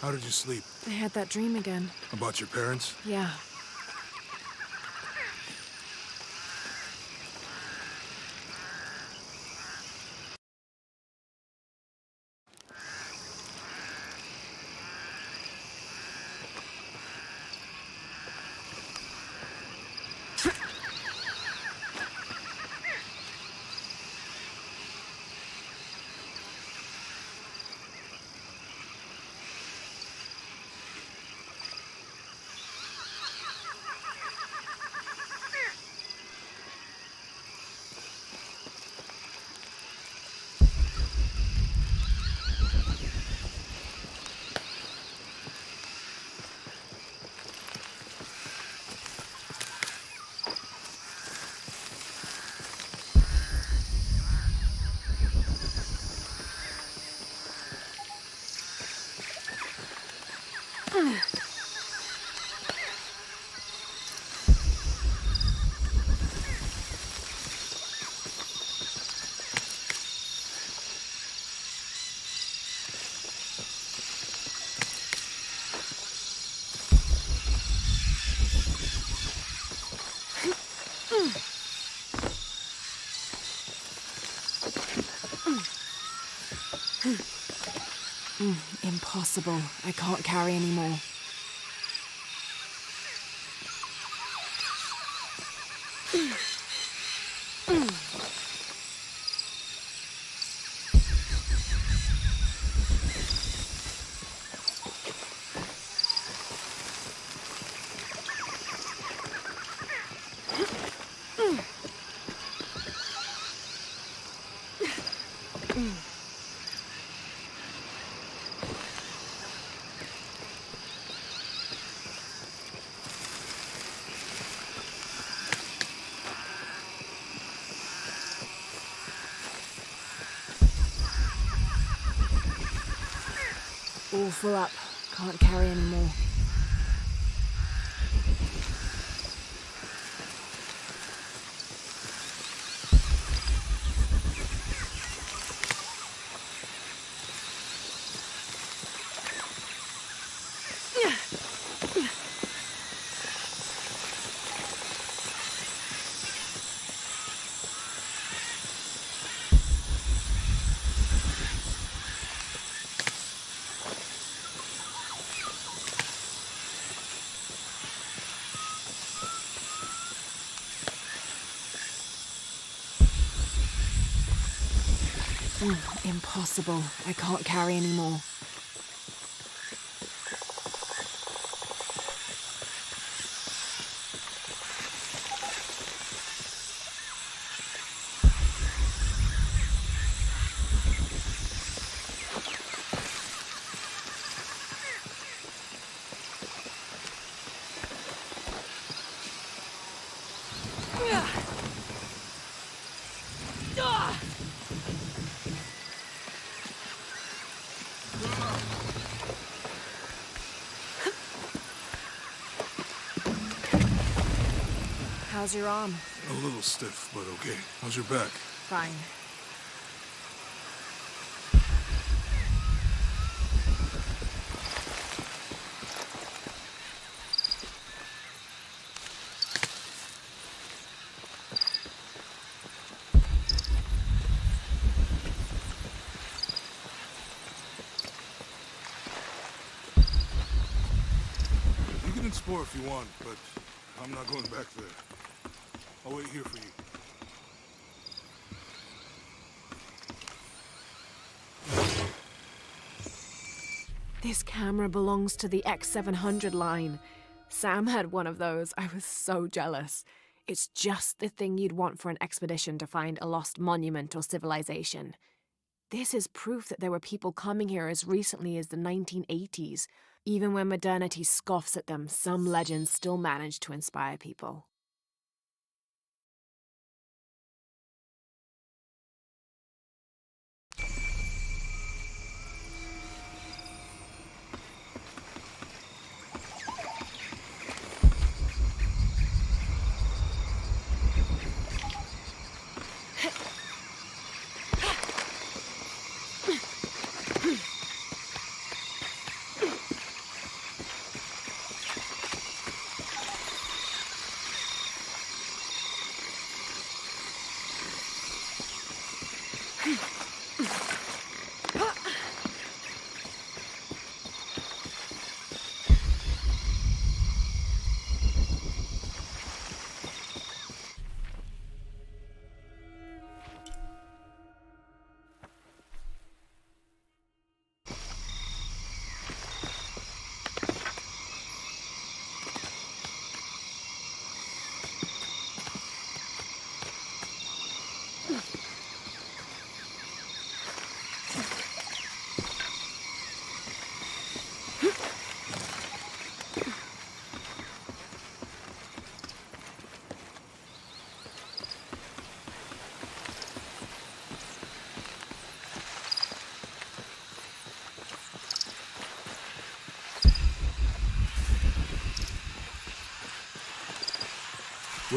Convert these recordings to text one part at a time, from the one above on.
How did you sleep? I had that dream again. About your parents? Yeah. Impossible. I can't carry anymore. All full up. Can't carry anymore. Impossible. I can't carry anymore. How's your arm? A little stiff, but okay. How's your back? Fine. You can explore if you want, but I'm not going back there. I'll wait here for you. This camera belongs to the X700 line. Sam had one of those. I was so jealous. It's just the thing you'd want for an expedition to find a lost monument or civilization. This is proof that there were people coming here as recently as the 1980s. Even when modernity scoffs at them, some legends still manage to inspire people.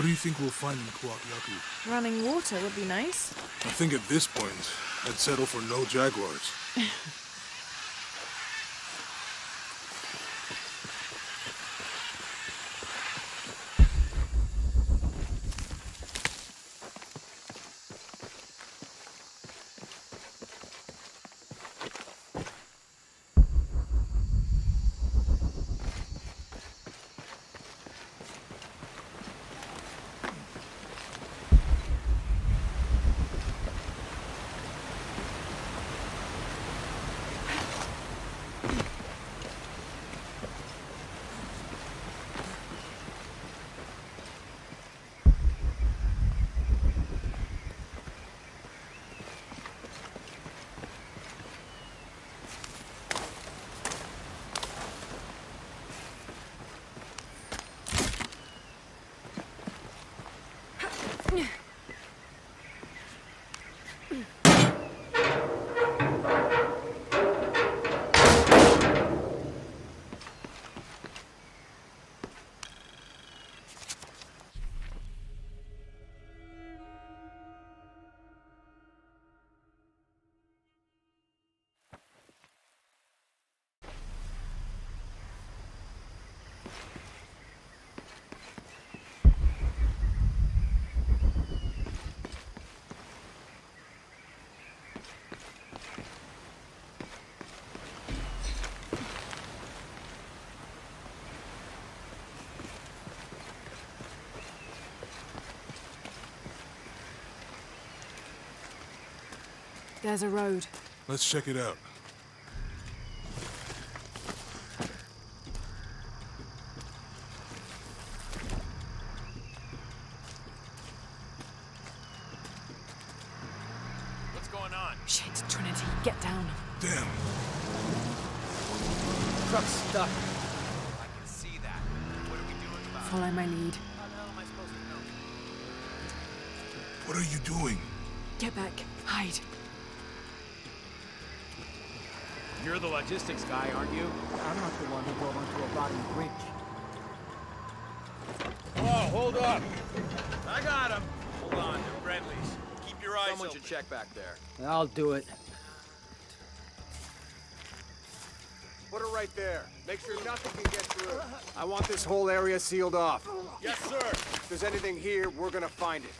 What do you think we'll find in Kuwakyaku? Running water would be nice. I think at this point, I'd settle for no jaguars. There's a road. Let's check it out. What's going on? Shit, Trinity, get down. Damn. Truck's stuck. I can see that. What are we doing about it? Follow my lead. How the hell am I supposed to know? What are you doing? Get back. Hide. You're the logistics guy, aren't you? I'm not the one who drove onto a rotting bridge. Whoa, hold up! I got him! Hold on, they're friendlies. Keep your eyes Someone should check back there. I'll do it. Put it right there. Make sure nothing can get through. I want this whole area sealed off. Yes, sir! If there's anything here, we're gonna find it.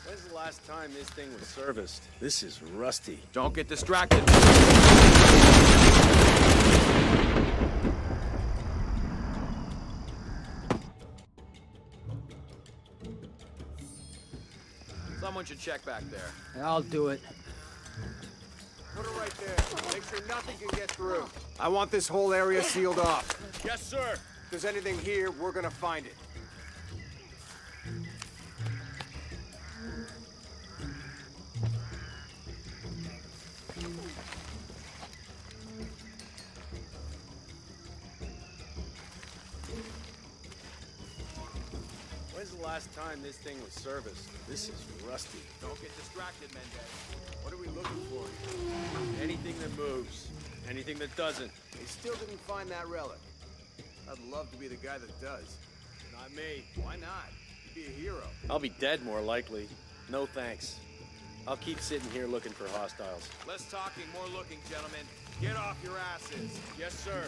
When's the last time this thing was serviced? This is rusty. Don't get distracted. Someone should check back there. I'll do it. Put it right there. Make sure nothing can get through. I want this whole area sealed off. Yes, sir! If there's anything here, we're gonna find it. When's the last time this thing was serviced? This is rusty. Don't get distracted, Mendez. What are we looking for? Anything that moves. Anything that doesn't. They still didn't find that relic. I'd love to be the guy that does. Not me. Why not? You'd be a hero. I'll be dead more likely. No thanks. I'll keep sitting here looking for hostiles. Less talking, more looking, gentlemen. Get off your asses. Yes, sir.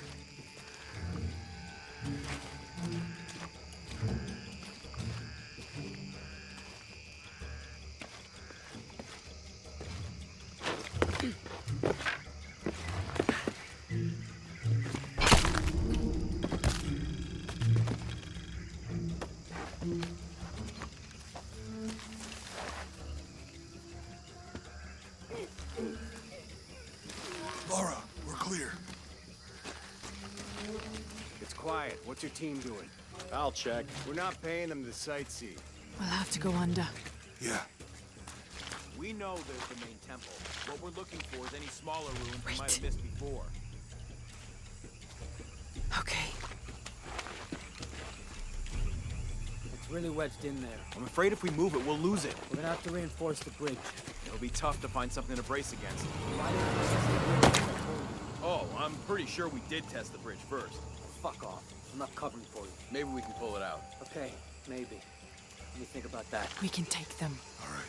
Laura, we're clear. It's quiet. What's your team doing? I'll check. We're not paying them to sightsee. We'll have to go under. Yeah. We know there's the main temple. What we're looking for is any smaller ruins we Wait. might have missed before. Okay. It's It's really wedged in there. I'm afraid if we move it, we'll lose it. We're gonna have to reinforce the bridge. It'll be tough to find something to brace against. Why didn't we test the bridge as I told you? Oh, I'm pretty sure we did test the bridge first. Fuck off. I'm not covering for you. Maybe we can pull it out. Okay, maybe. Let me think about that. We can take them. All right.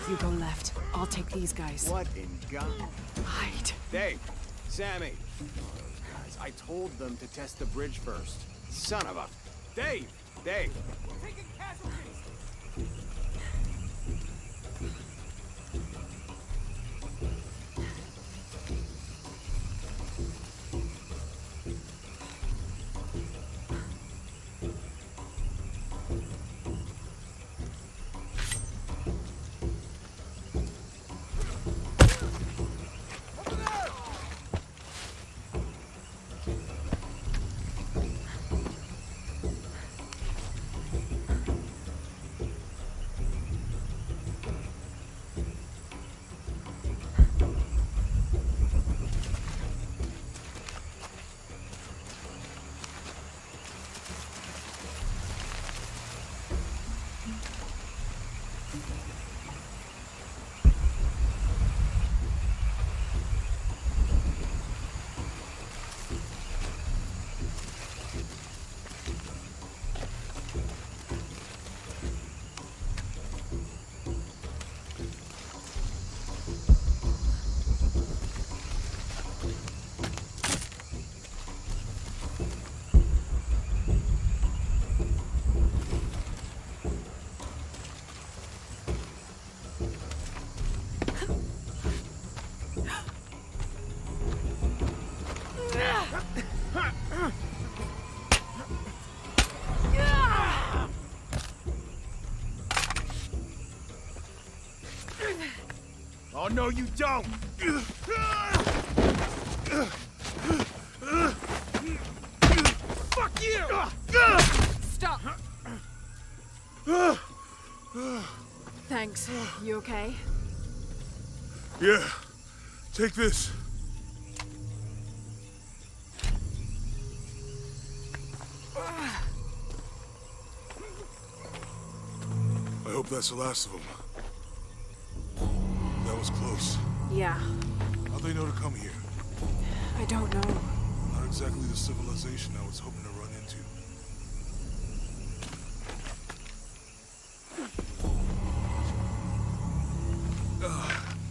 You go left. I'll take these guys. What in God? Hide. Dave, Sammy. Guys, I told them to test the bridge first. Son of a... Dave! Dave! Taking casualties! Oh, no, you don't! Fuck you! Stop! Thanks. You okay? Yeah. Take this. I hope that's the last of them. That was close. Yeah. How'd they know to come here? I don't know. Not exactly the civilization I was hoping to run into.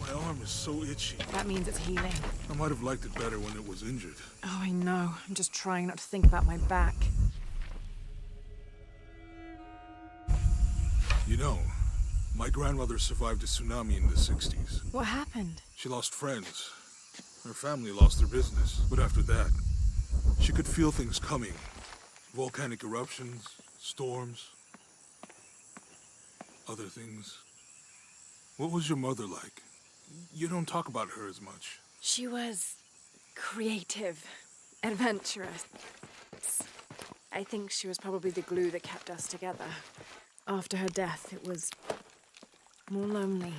My arm is so itchy. That means it's healing. I might have liked it better when it was injured. Oh, I know. I'm just trying not to think about my back. You know, my grandmother survived a tsunami in the 60s. What happened? She lost friends. Her family lost their business. But after that, she could feel things coming. Volcanic eruptions, storms, other things. What was your mother like? You don't talk about her as much. She was creative, adventurous. I think she was probably the glue that kept us together. After her death, it was more lonely.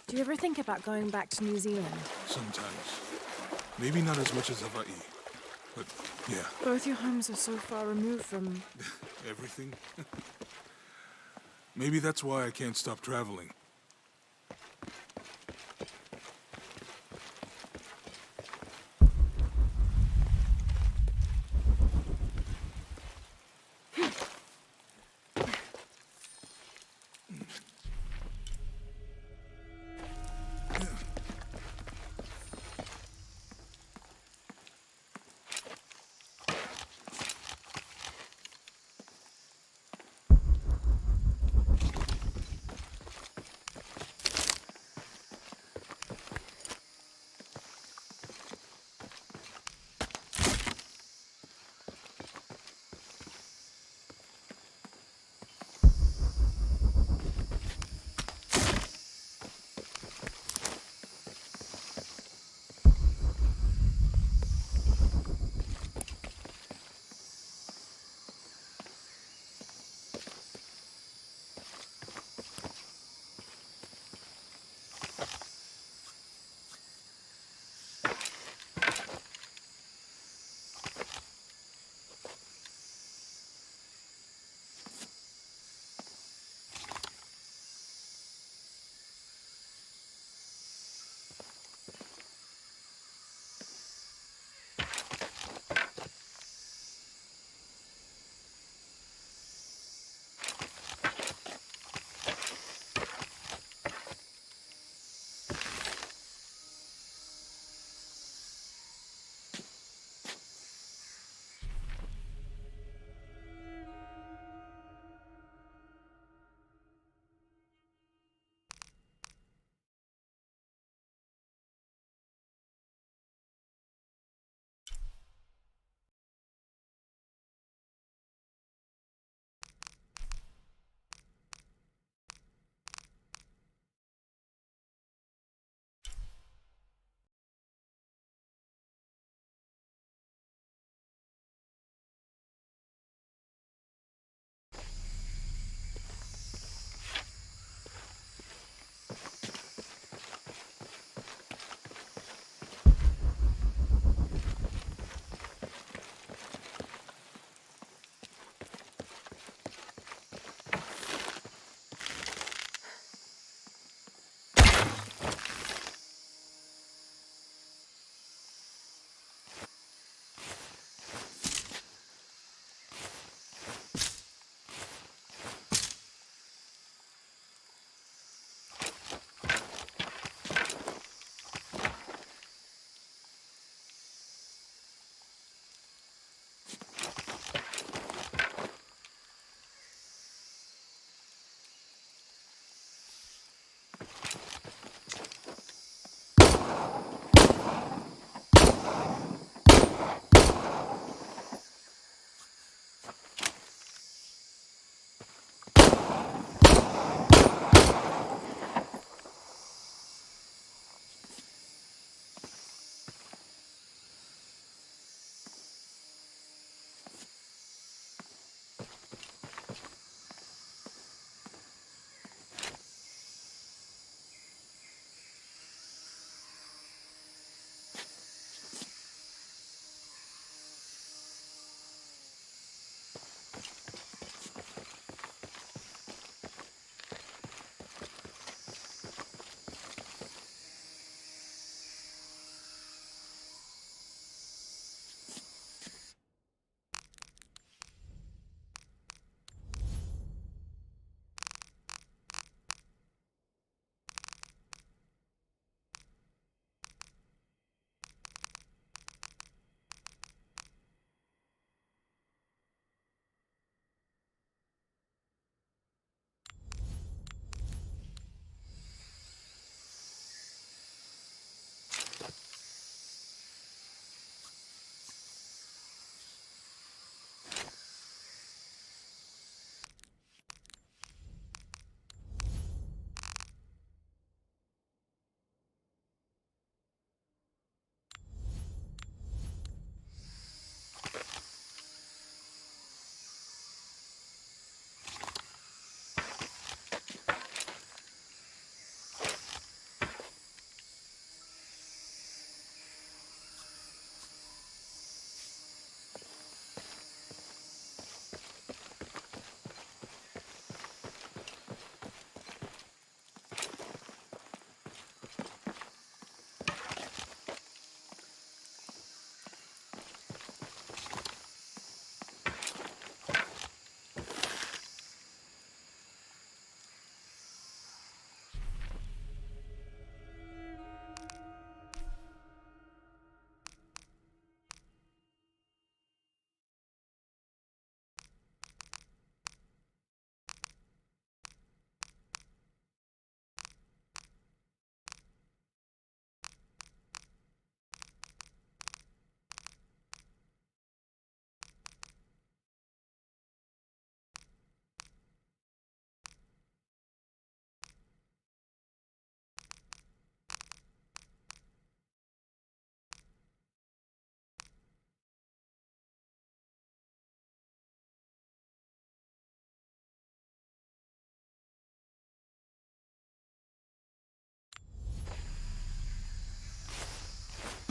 Do you ever think about going back to New Zealand? Sometimes. Maybe not as much as Hawaii. But, yeah. Both your homes are so far removed from... Everything. Maybe that's why I can't stop traveling.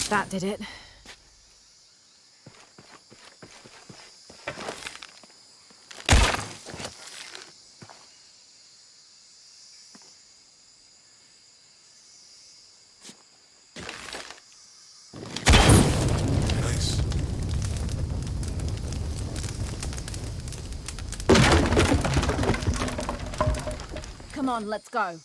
That did it. Nice. Come on, let's go.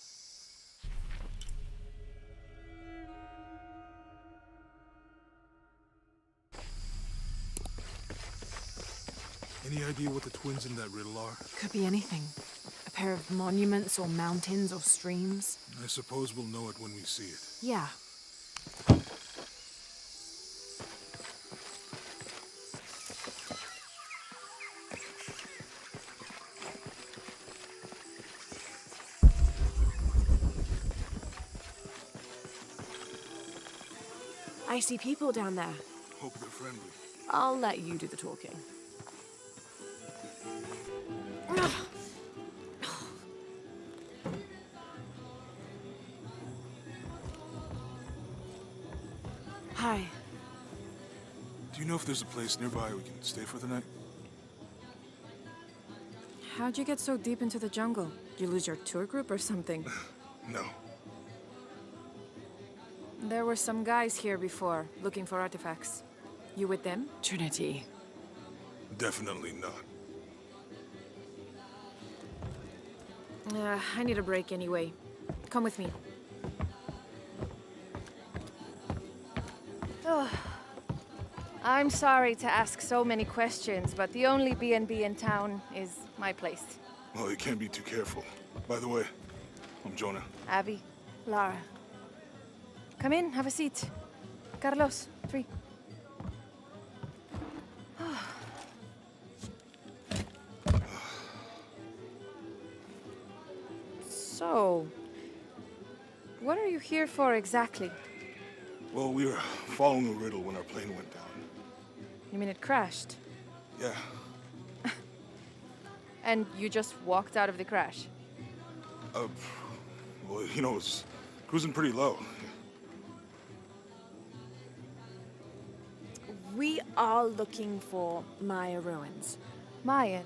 Any idea what the twins in that riddle are? Could be anything. A pair of monuments or mountains or streams. I suppose we'll know it when we see it. Yeah. I see people down there. Hope they're friendly. I'll let you do the talking. Hi. Do you know if there's a place nearby we can stay for the night? How'd you get so deep into the jungle? You lose your tour group or something? No. There were some guys here before, looking for artifacts. You with them? Trinity. Definitely not. I need a break anyway. Come with me. Oh. I'm sorry to ask so many questions, but the only B&B in town is my place. Well, you can't be too careful. By the way, I'm Jonah. Abby, Lara. Come in, have a seat. Carlos, 3. So, what are you here for exactly? Well, we were following a riddle when our plane went down. You mean it crashed? Yeah. And you just walked out of the crash? Well, you know, it's cruising pretty low. We are looking for Maya ruins. Maya,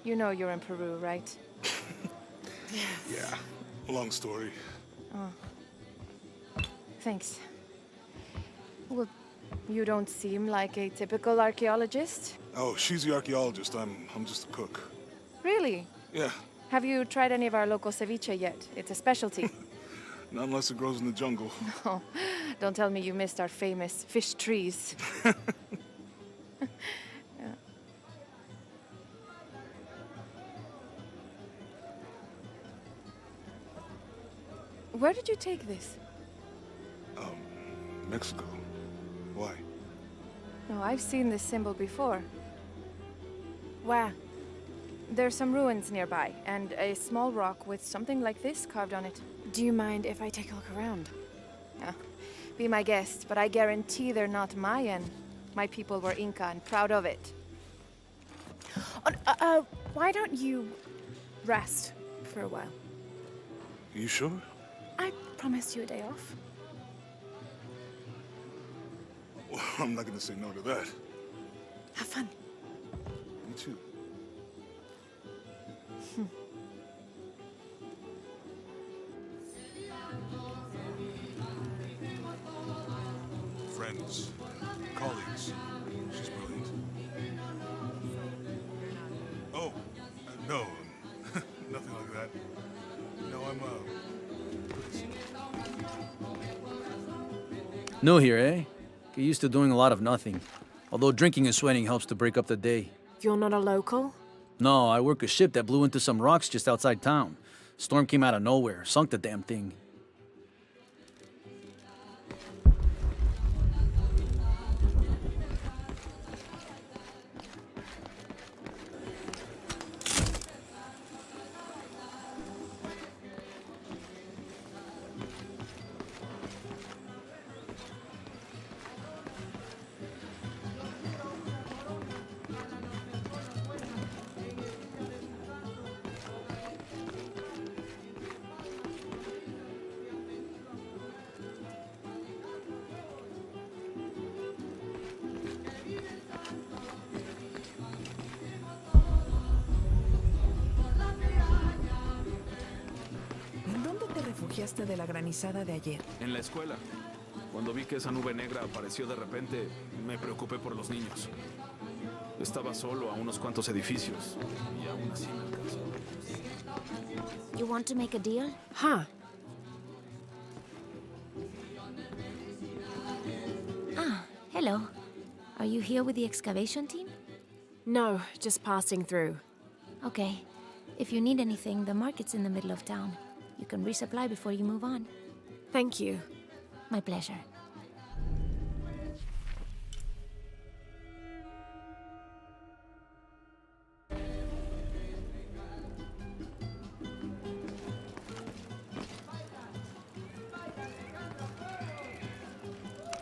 you know you're in Peru, right? Yeah. Long story. Thanks. Well, you don't seem like a typical archaeologist. Oh, she's the archaeologist. I'm just a cook. Really? Yeah. Have you tried any of our local ceviche yet? It's a specialty. Not unless it grows in the jungle. Oh, don't tell me you missed our famous fish trees. Yeah. Where did you take this? Mexico. Why? No, I've seen this symbol before. Where? There's some ruins nearby, and a small rock with something like this carved on it. Do you mind if I take a look around? Be my guest, but I guarantee they're not Mayan. My people were Inca and proud of it. Why don't you rest for a while? You sure? I promised you a day off. Well, I'm not gonna say no to that. Have fun. Me too. Friends, colleagues. She's brilliant. Oh, no, nothing like that. No, I'm New here, eh? Get used to doing a lot of nothing. Although drinking and sweating helps to break up the day. You're not a local? No, I work a ship that blew into some rocks just outside town. Storm came out of nowhere, sunk the damn thing. enteraste de la granizada de ayer? En la escuela. Cuando vi que esa nube negra apareció de repente, me preocupé por los niños. Estaba solo a unos cuantos edificios y aún así me alcanzó. You want to make a deal? Huh. Ah, hello. Are you here with the excavation team? No, just passing through. Okay. If you need anything, the market's in the middle of town. You can resupply before you move on. Thank you. My pleasure.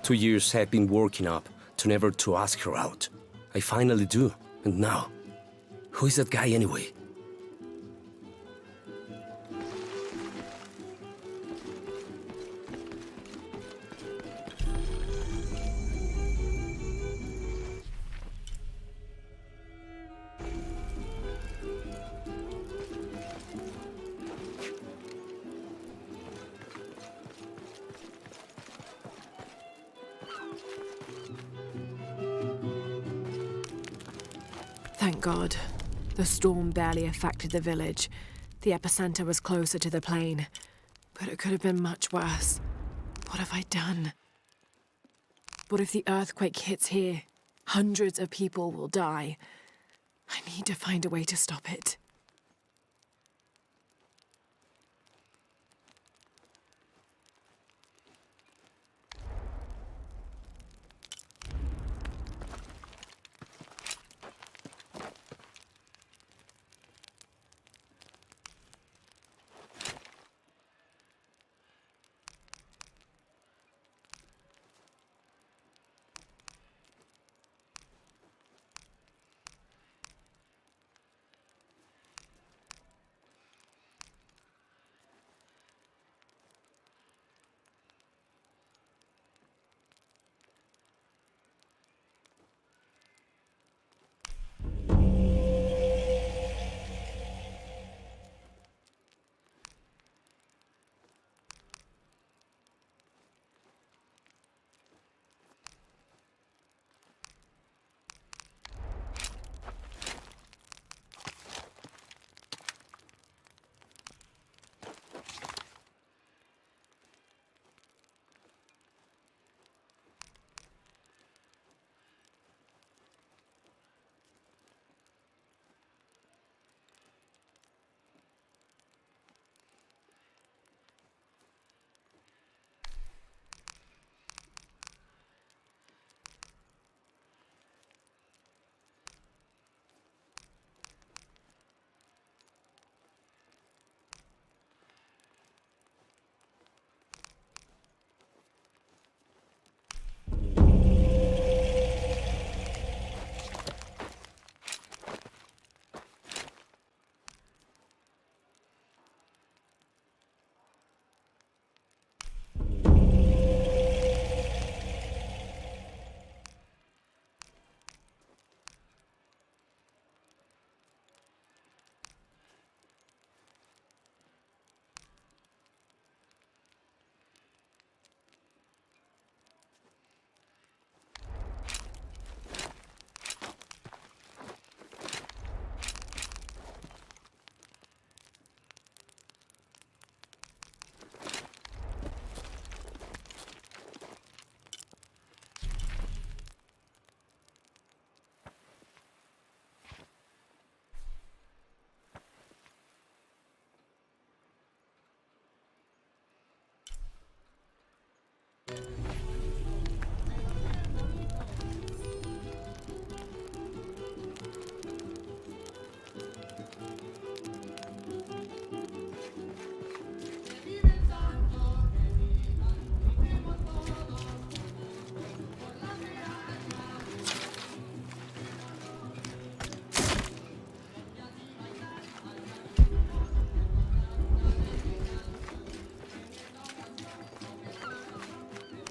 Two years I've been working up to never to ask her out. I finally do, and now, who is that guy anyway? Thank God. The storm barely affected the village. The epicenter was closer to the plain. But it could have been much worse. What have I done? What if the earthquake hits here? Hundreds of people will die. I need to find a way to stop it.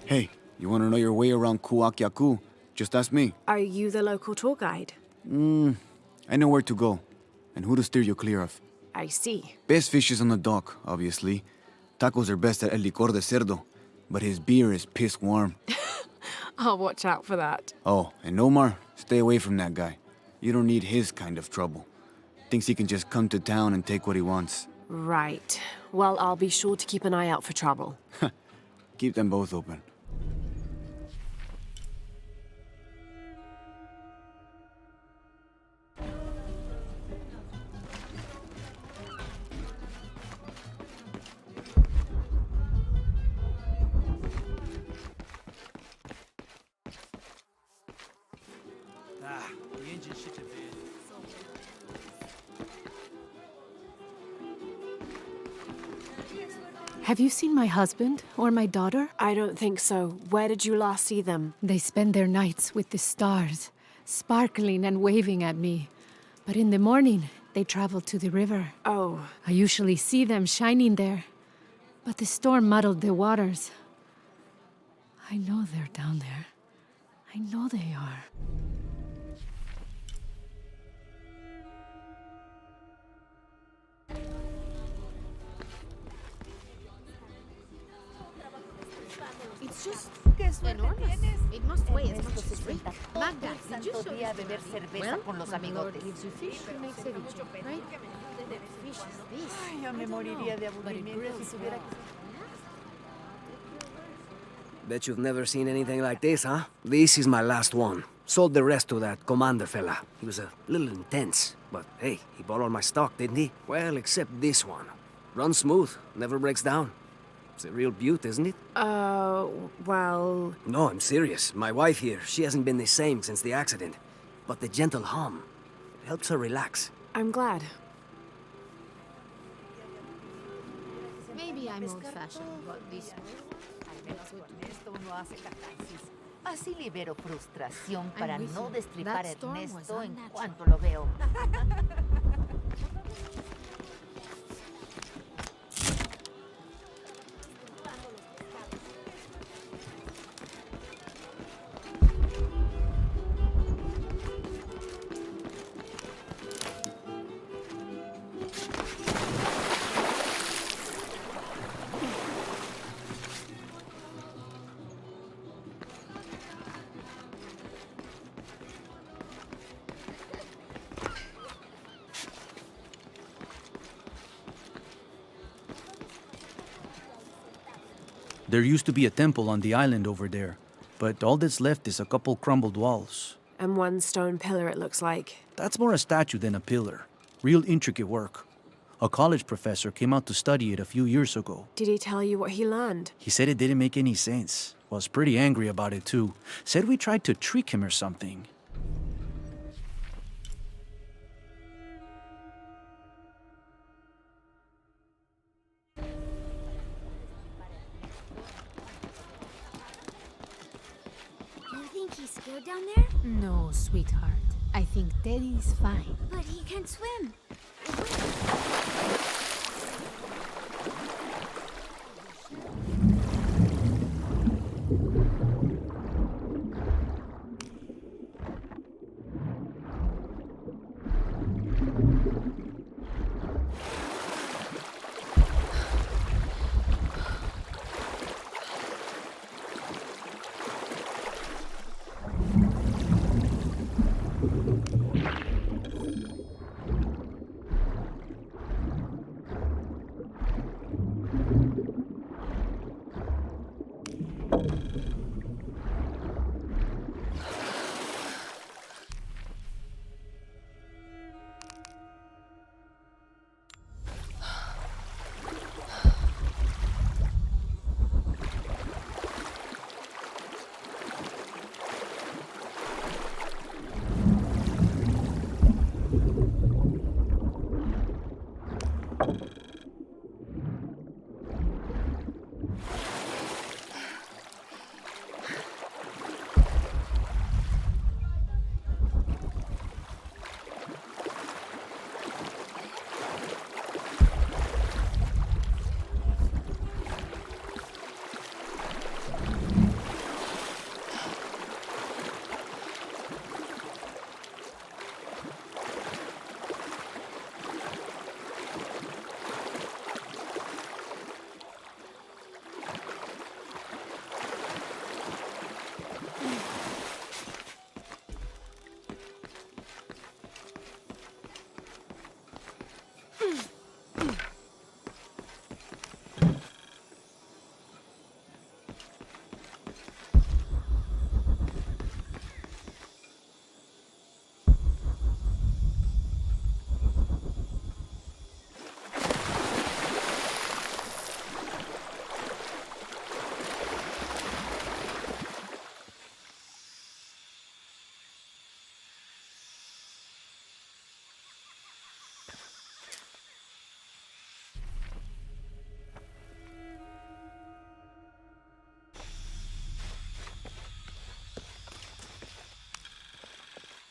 Hey, you want to know your way around Kuakyaku? Just ask me. Are you the local tour guide? I know where to go, and who to steer you clear of. I see. Best fish is on the dock, obviously. Tacos are best at El Licor de Cerdo, but his beer is piss warm. I'll watch out for that. Oh, and Omar, stay away from that guy. You don't need his kind of trouble. Thinks he can just come to town and take what he wants. Right. Well, I'll be sure to keep an eye out for trouble. Keep them both open. The engine shit a bit. Have you seen my husband or my daughter? I don't think so. Where did you last see them? They spend their nights with the stars, sparkling and waving at me. But in the morning, they travel to the river. Oh. I usually see them shining there. But the storm muddled the waters. I know they're down there. I know they are. It's just enormous. It must weigh as much as a drink. Magda, did you show this to Abby? Well, when the Lord gives you fish, he makes ceviche, right? Fish is this. Ya me moriría de aburrimiento si tuviera que... Bet you've never seen anything like this, huh? This is my last one. Sold the rest to that commander fella. He was a little intense, but hey, he bought all my stock, didn't he? Well, except this one. Runs smooth, never breaks down. It's a real beaut, isn't it? Well... No, I'm serious. My wife here, she hasn't been the same since the accident. But the gentle hum, it helps her relax. I'm glad. Maybe I'm old-fashioned, but this... Ernesto uno hace catarsis. Así libero frustración para no destripar a Ernesto en cuanto lo veo. There used to be a temple on the island over there, but all that's left is a couple crumbled walls. And one stone pillar, it looks like. That's more a statue than a pillar. Real intricate work. A college professor came out to study it a few years ago. Did he tell you what he learned? He said it didn't make any sense. Was pretty angry about it too. Said we tried to trick him or something. He's scared down there? No, sweetheart. I think Teddy's fine. But he can't swim.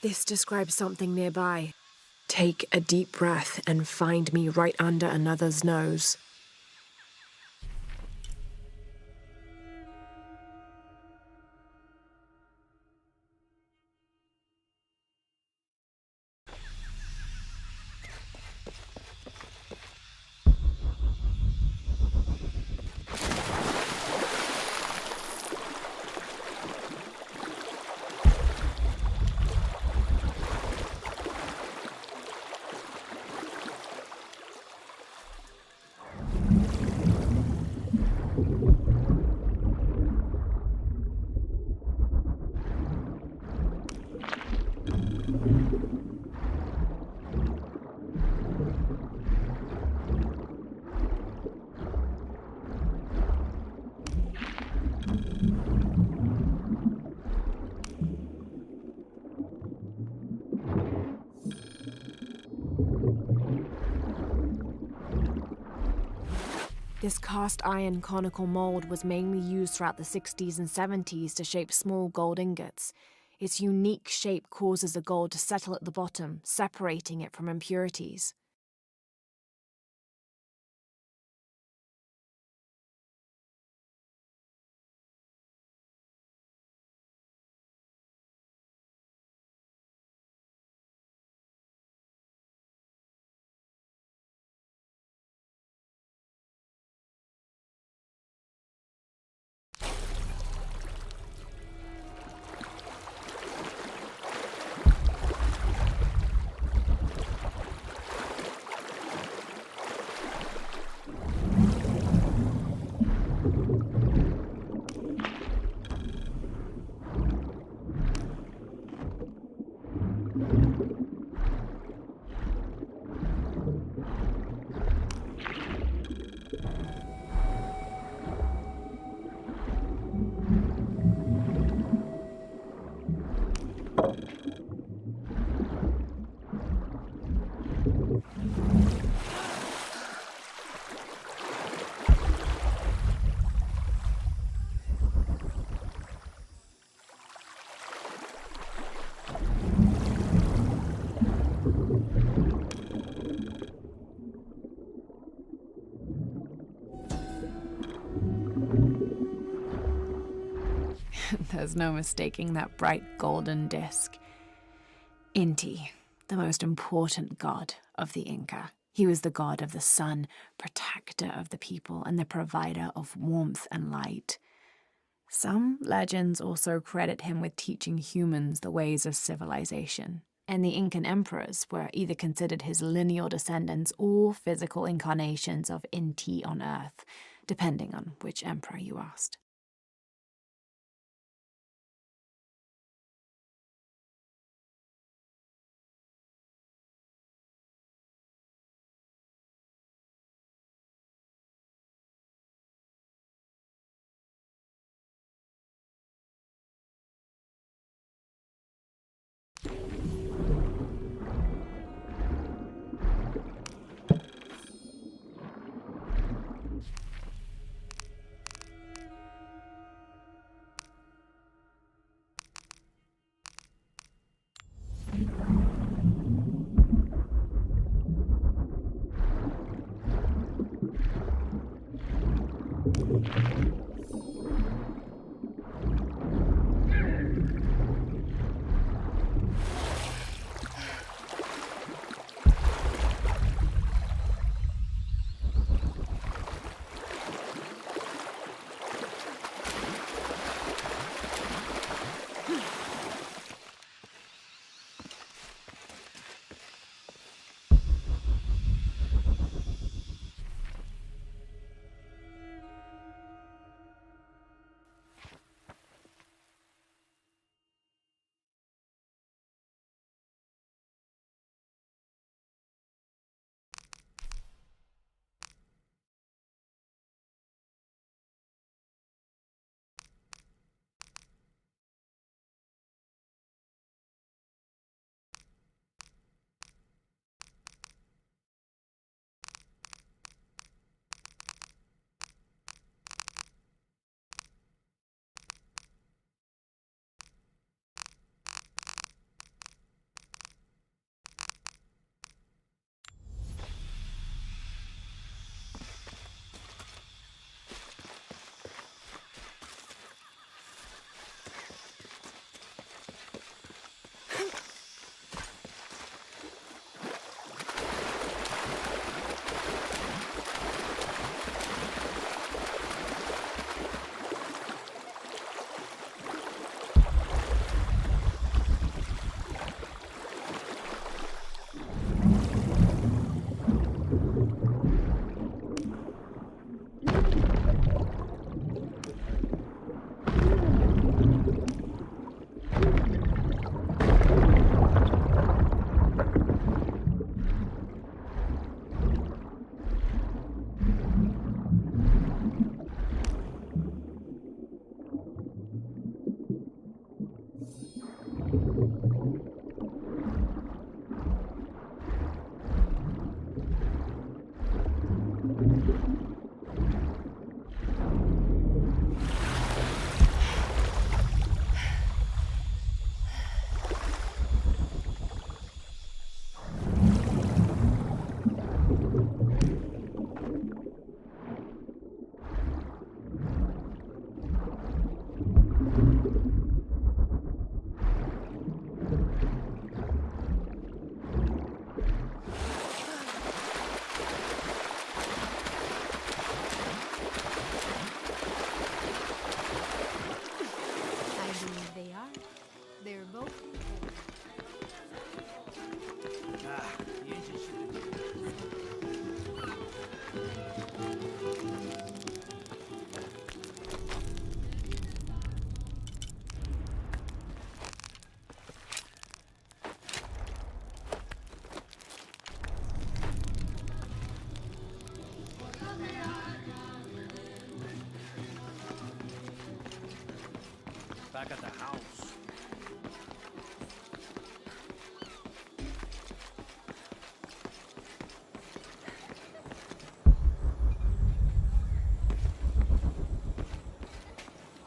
This describes something nearby. Take a deep breath and find me right under another's nose. This cast iron conical mold was mainly used throughout the 60s and 70s to shape small gold ingots. Its unique shape causes the gold to settle at the bottom, separating it from impurities. There's no mistaking that bright golden disk. Inti, the most important god of the Inca. He was the god of the sun, protector of the people, and the provider of warmth and light. Some legends also credit him with teaching humans the ways of civilization, and the Incan emperors were either considered his lineal descendants or physical incarnations of Inti on Earth, depending on which emperor you asked.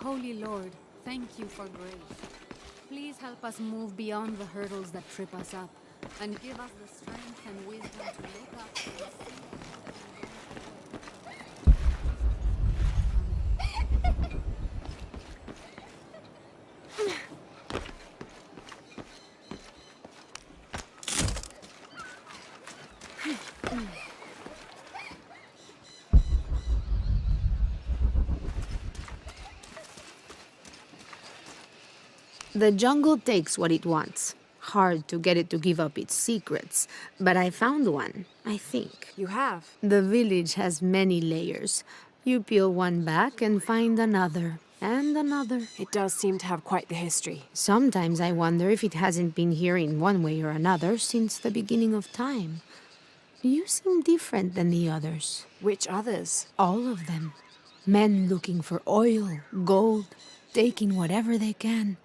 Holy Lord, thank you for grace. Please help us move beyond the hurdles that trip us up, and give us the strength and wisdom to look up and see. The jungle takes what it wants. Hard to get it to give up its secrets, but I found one, I think. You have? The village has many layers. You peel one back and find another, and another. It does seem to have quite the history. Sometimes I wonder if it hasn't been here in one way or another since the beginning of time. You seem different than the others. Which others? All of them. Men looking for oil, gold, taking whatever they can.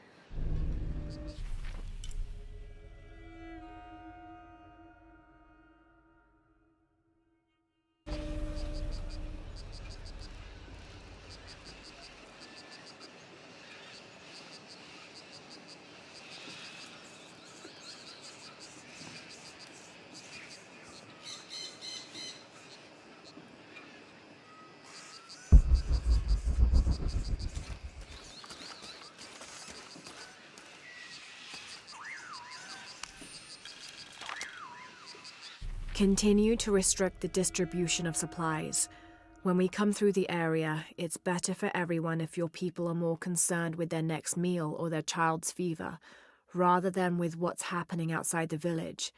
Continue to restrict the distribution of supplies. When we come through the area, it's better for everyone if your people are more concerned with their next meal or their child's fever, rather than with what's happening outside the village.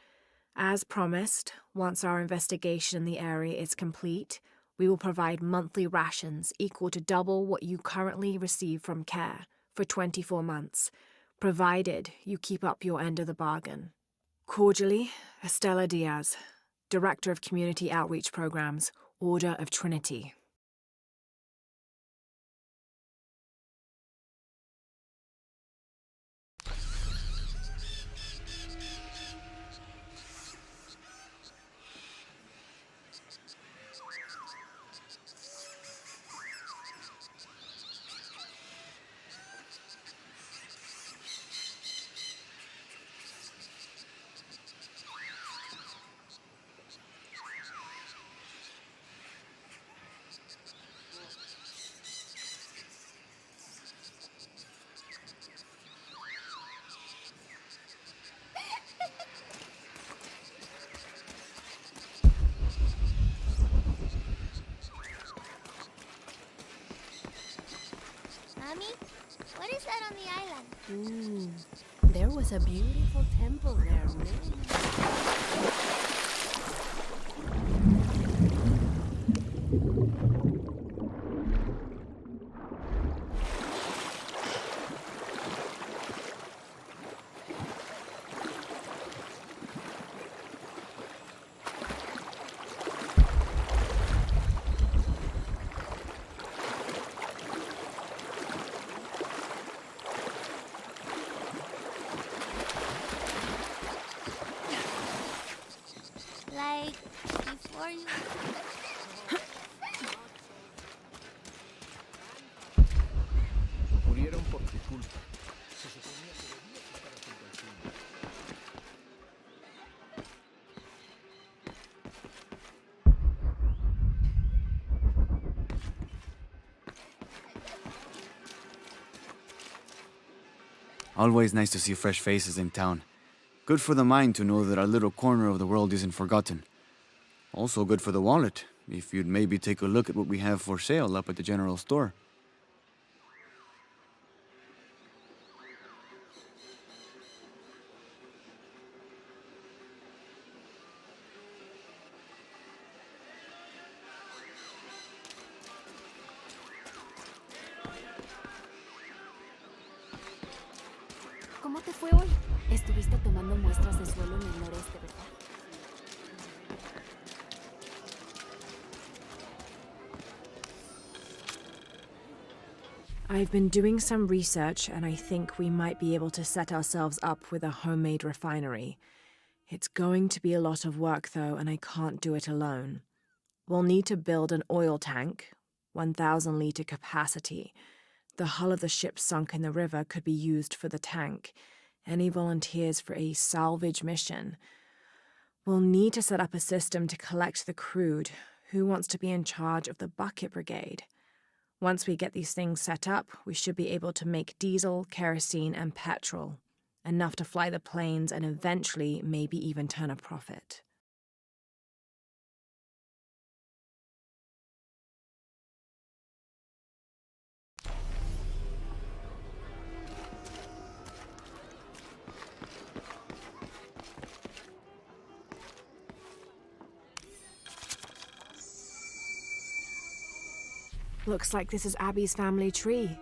As promised, once our investigation in the area is complete, we will provide monthly rations equal to double what you currently receive from CARE for 24 months, provided you keep up your end of the bargain. Cordially, Estella Diaz, Director of Community Outreach Programs, Order of Trinity. Mommy, what is that on the island? There was a beautiful temple there. Like, before you... Murieron por tu culpa. Se suponía que debías estar junto al túnel. Always nice to see fresh faces in town. Good for the mind to know that our little corner of the world isn't forgotten. Also good for the wallet, if you'd maybe take a look at what we have for sale up at the general store. ¿Cómo te fue hoy? Estuviste tomando muestras de suelo en el noreste, ¿verdad? I've been doing some research, and I think we might be able to set ourselves up with a homemade refinery. It's going to be a lot of work, though, and I can't do it alone. We'll need to build an oil tank, 1,000-liter capacity, The hull of the ship sunk in the river could be used for the tank. Any volunteers for a salvage mission? We'll need to set up a system to collect the crude. Who wants to be in charge of the bucket brigade? Once we get these things set up, we should be able to make diesel, kerosene, and petrol. Enough to fly the planes and eventually maybe even turn a profit. Looks like this is Abby's family tree.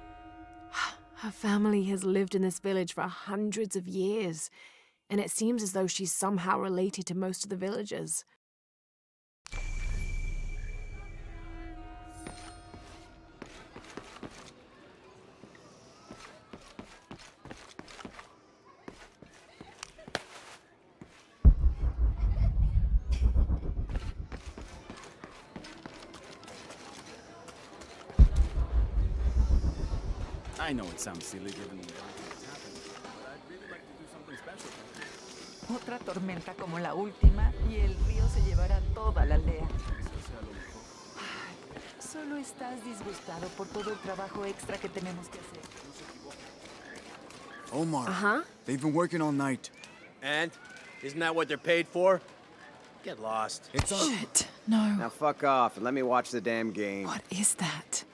Her family has lived in this village for hundreds of years, and it seems as though she's somehow related to most of the villagers. I know it sounds silly given everything that's happened, but I'd really like to do something special for Otra tormenta como la última y el río se llevará toda la aldea. Solo estás disgustado por todo el trabajo extra que tenemos que hacer. Omar. They've been working all night. And? Isn't that what they're paid for? Get lost. It's Shit, no. Now fuck off and let me watch the damn game. What is that?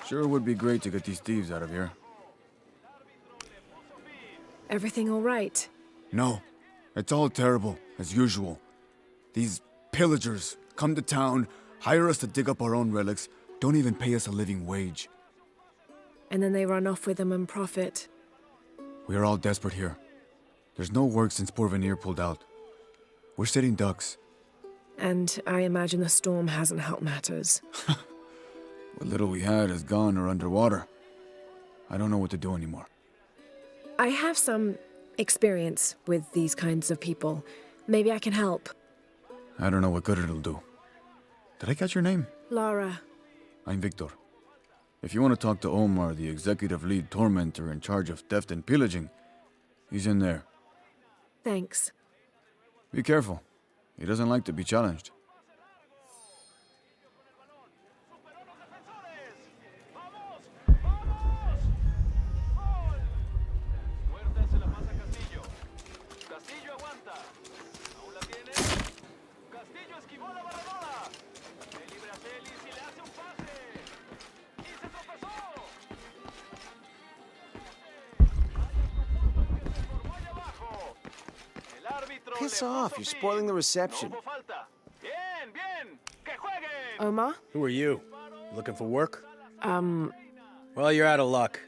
Sure would be great to get these thieves out of here. Everything all right? No. It's all terrible, as usual. These pillagers come to town, hire us to dig up our own relics, don't even pay us a living wage. And then they run off with them and profit. We are all desperate here. There's no work since Porvenir pulled out. We're sitting ducks. And I imagine the storm hasn't helped matters. What little we had is gone or underwater. I don't know what to do anymore. I have some experience with these kinds of people. Maybe I can help. I don't know what good it'll do. Did I catch your name? Lara. I'm Victor. If you want to talk to Omar, the executive lead tormentor in charge of theft and pillaging, he's in there. Thanks. Be careful. He doesn't like to be challenged. Piss off, you're spoiling the reception. Omar? Who are you? Looking for work? Well, you're out of luck.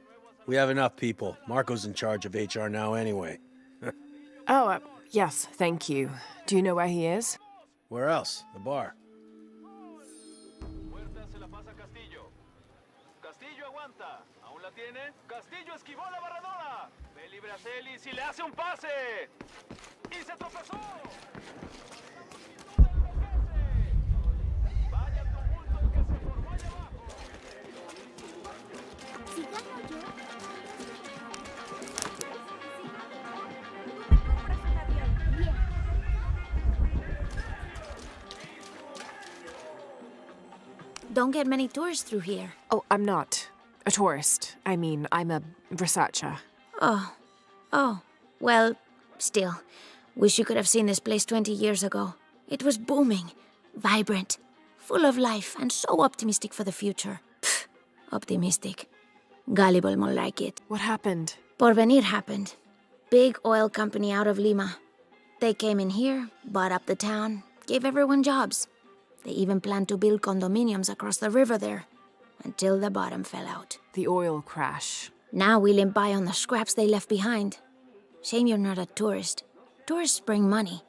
We have enough people. Marco's in charge of HR now anyway. Yes, thank you. Do you know where he is? Where else? The bar. Don't get many tourists through here. Oh, I'm not a tourist. I mean, I'm a researcher. Oh. Well, still. Wish you could have seen this place 20 years ago. It was booming, vibrant, full of life, and so optimistic for the future. Pfft, optimistic. Gullible more like it. What happened? Porvenir happened. Big oil company out of Lima. They came in here, bought up the town, gave everyone jobs. They even planned to build condominiums across the river there, until the bottom fell out. The oil crash. Now we limp by on the scraps they left behind. Shame you're not a tourist. Tourists bring money.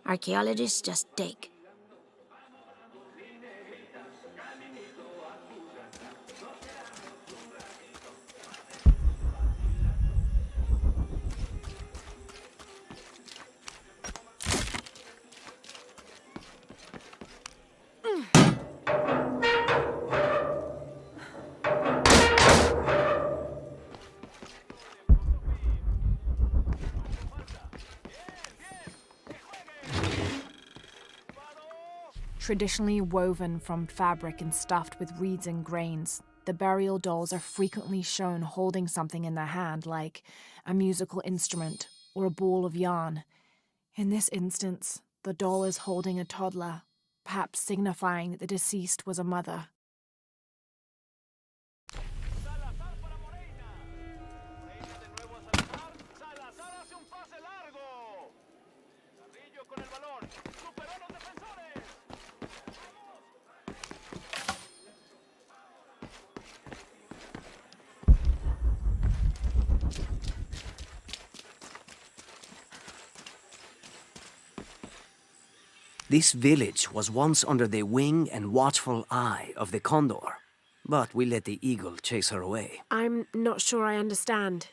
Archaeologists just take. Traditionally woven from fabric and stuffed with reeds and grains, the burial dolls are frequently shown holding something in their hand, like a musical instrument or a ball of yarn. In this instance, the doll is holding a toddler, perhaps signifying that the deceased was a mother. This village was once under the wing and watchful eye of the condor, but we let the eagle chase her away. I'm not sure I understand.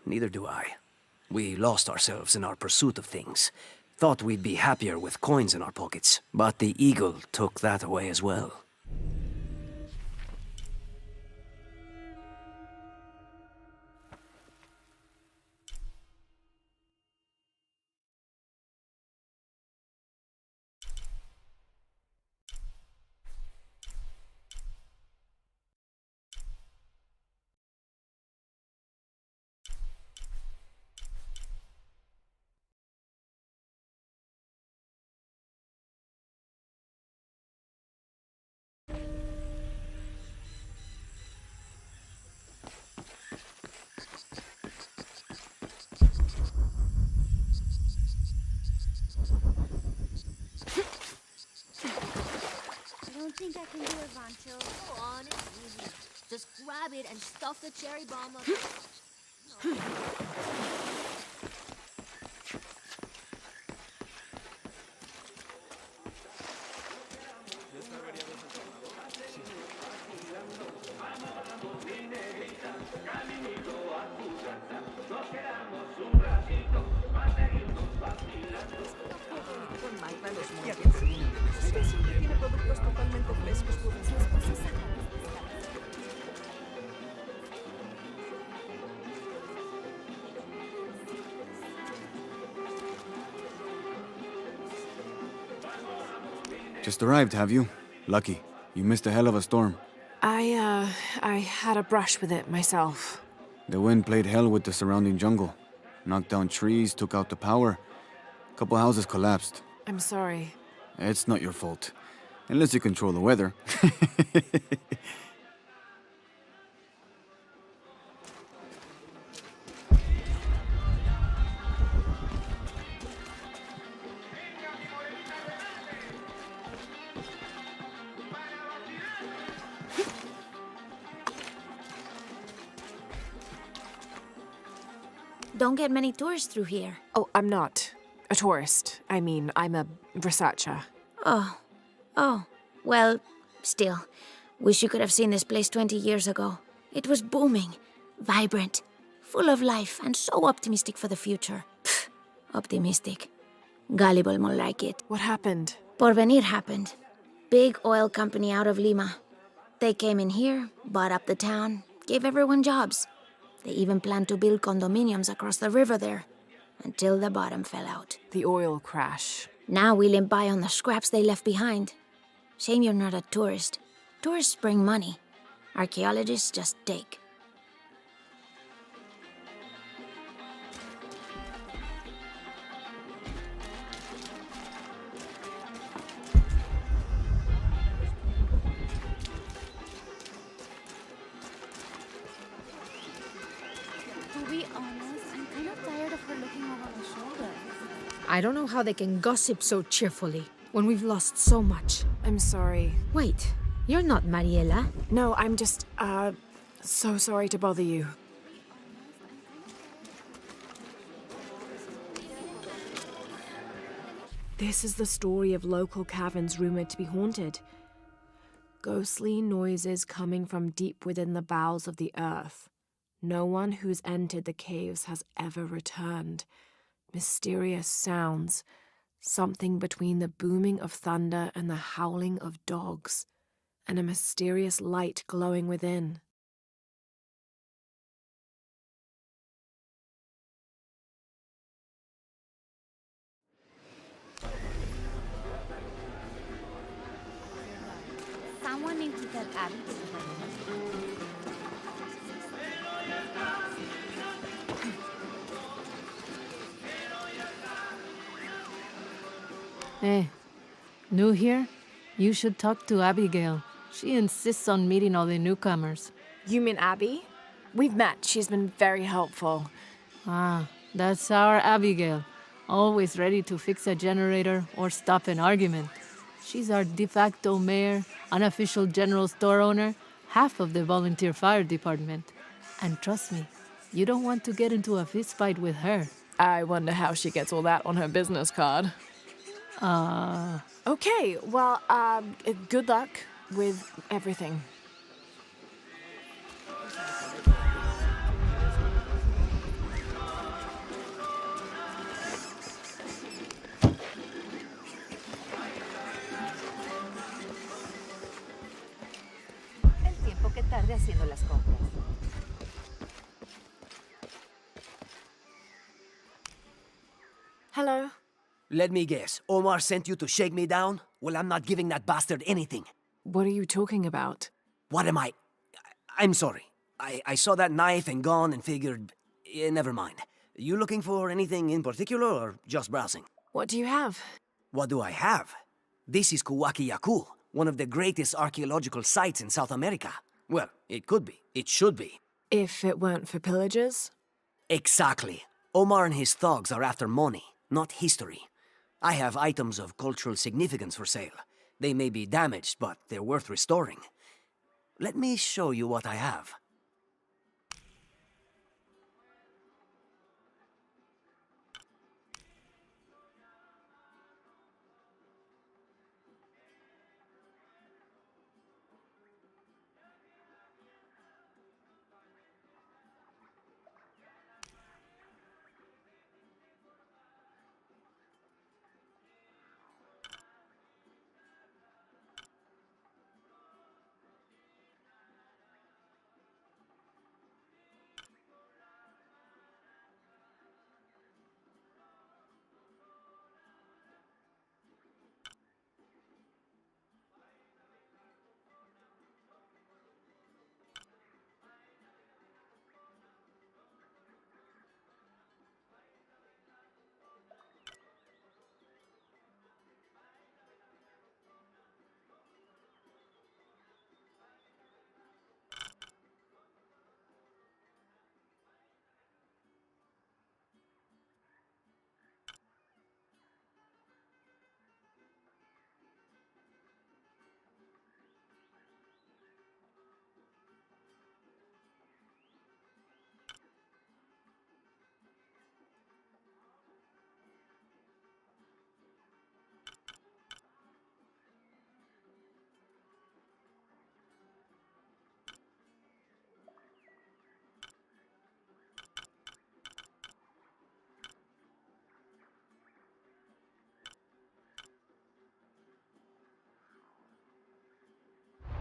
Neither do I. We lost ourselves in our pursuit of things. Thought we'd be happier with coins in our pockets, but the eagle took that away as well. I don't think I can do it, Rancho. Go on, it's easy. Just grab it and stuff the cherry bomb up. Just arrived, have you? Lucky. You missed a hell of a storm. I had a brush with it myself. The wind played hell with the surrounding jungle. Knocked down trees, took out the power. A couple houses collapsed. I'm sorry. It's not your fault. Unless you control the weather. Don't get many tourists through here. Oh, I'm not a tourist. I mean, I'm a researcher. Oh. Well, still. Wish you could have seen this place 20 years ago. It was booming, vibrant, full of life, and so optimistic for the future. Pfft, optimistic. Gullible more like it. What happened? Porvenir happened. Big oil company out of Lima. They came in here, bought up the town, gave everyone jobs. They even planned to build condominiums across the river there, until the bottom fell out. The oil crash. Now we limp by on the scraps they left behind. Shame you're not a tourist. Tourists bring money. Archaeologists just take. To be honest, I'm kind of tired of her looking over my shoulder. I don't know how they can gossip so cheerfully when we've lost so much. I'm sorry. Wait, you're not Mariela? No, I'm just, so sorry to bother you. This is the story of local caverns rumored to be haunted. Ghostly noises coming from deep within the bowels of the earth. No one who's entered the caves has ever returned. Mysterious sounds, something between the booming of thunder and the howling of dogs, and a mysterious light glowing within. wanting to tell Abby to do her homework. Hey, new here? You should talk to Abigail. She insists on meeting all the newcomers. You mean Abby? We've met. She's been very helpful. Ah, that's our Abigail. Always ready to fix a generator or stop an argument. She's our de facto mayor, unofficial general store owner, half of the volunteer fire department. And trust me, you don't want to get into a fistfight with her. I wonder how she gets all that on her business card. Okay, well, good luck with everything. El tiempo que tarde haciendo las compras. Hello? Let me guess. Omar sent you to shake me down? Well, I'm not giving that bastard anything. What are you talking about? What am I? I'm sorry. I saw that knife and gun and figured... never mind. You looking for anything in particular or just browsing? What do you have? What do I have? This is Kuwaki Yaku, one of the greatest archaeological sites in South America. Well, it could be. It should be. If it weren't for pillagers? Exactly. Omar and his thugs are after money, not history. I have items of cultural significance for sale. They may be damaged, but they're worth restoring. Let me show you what I have.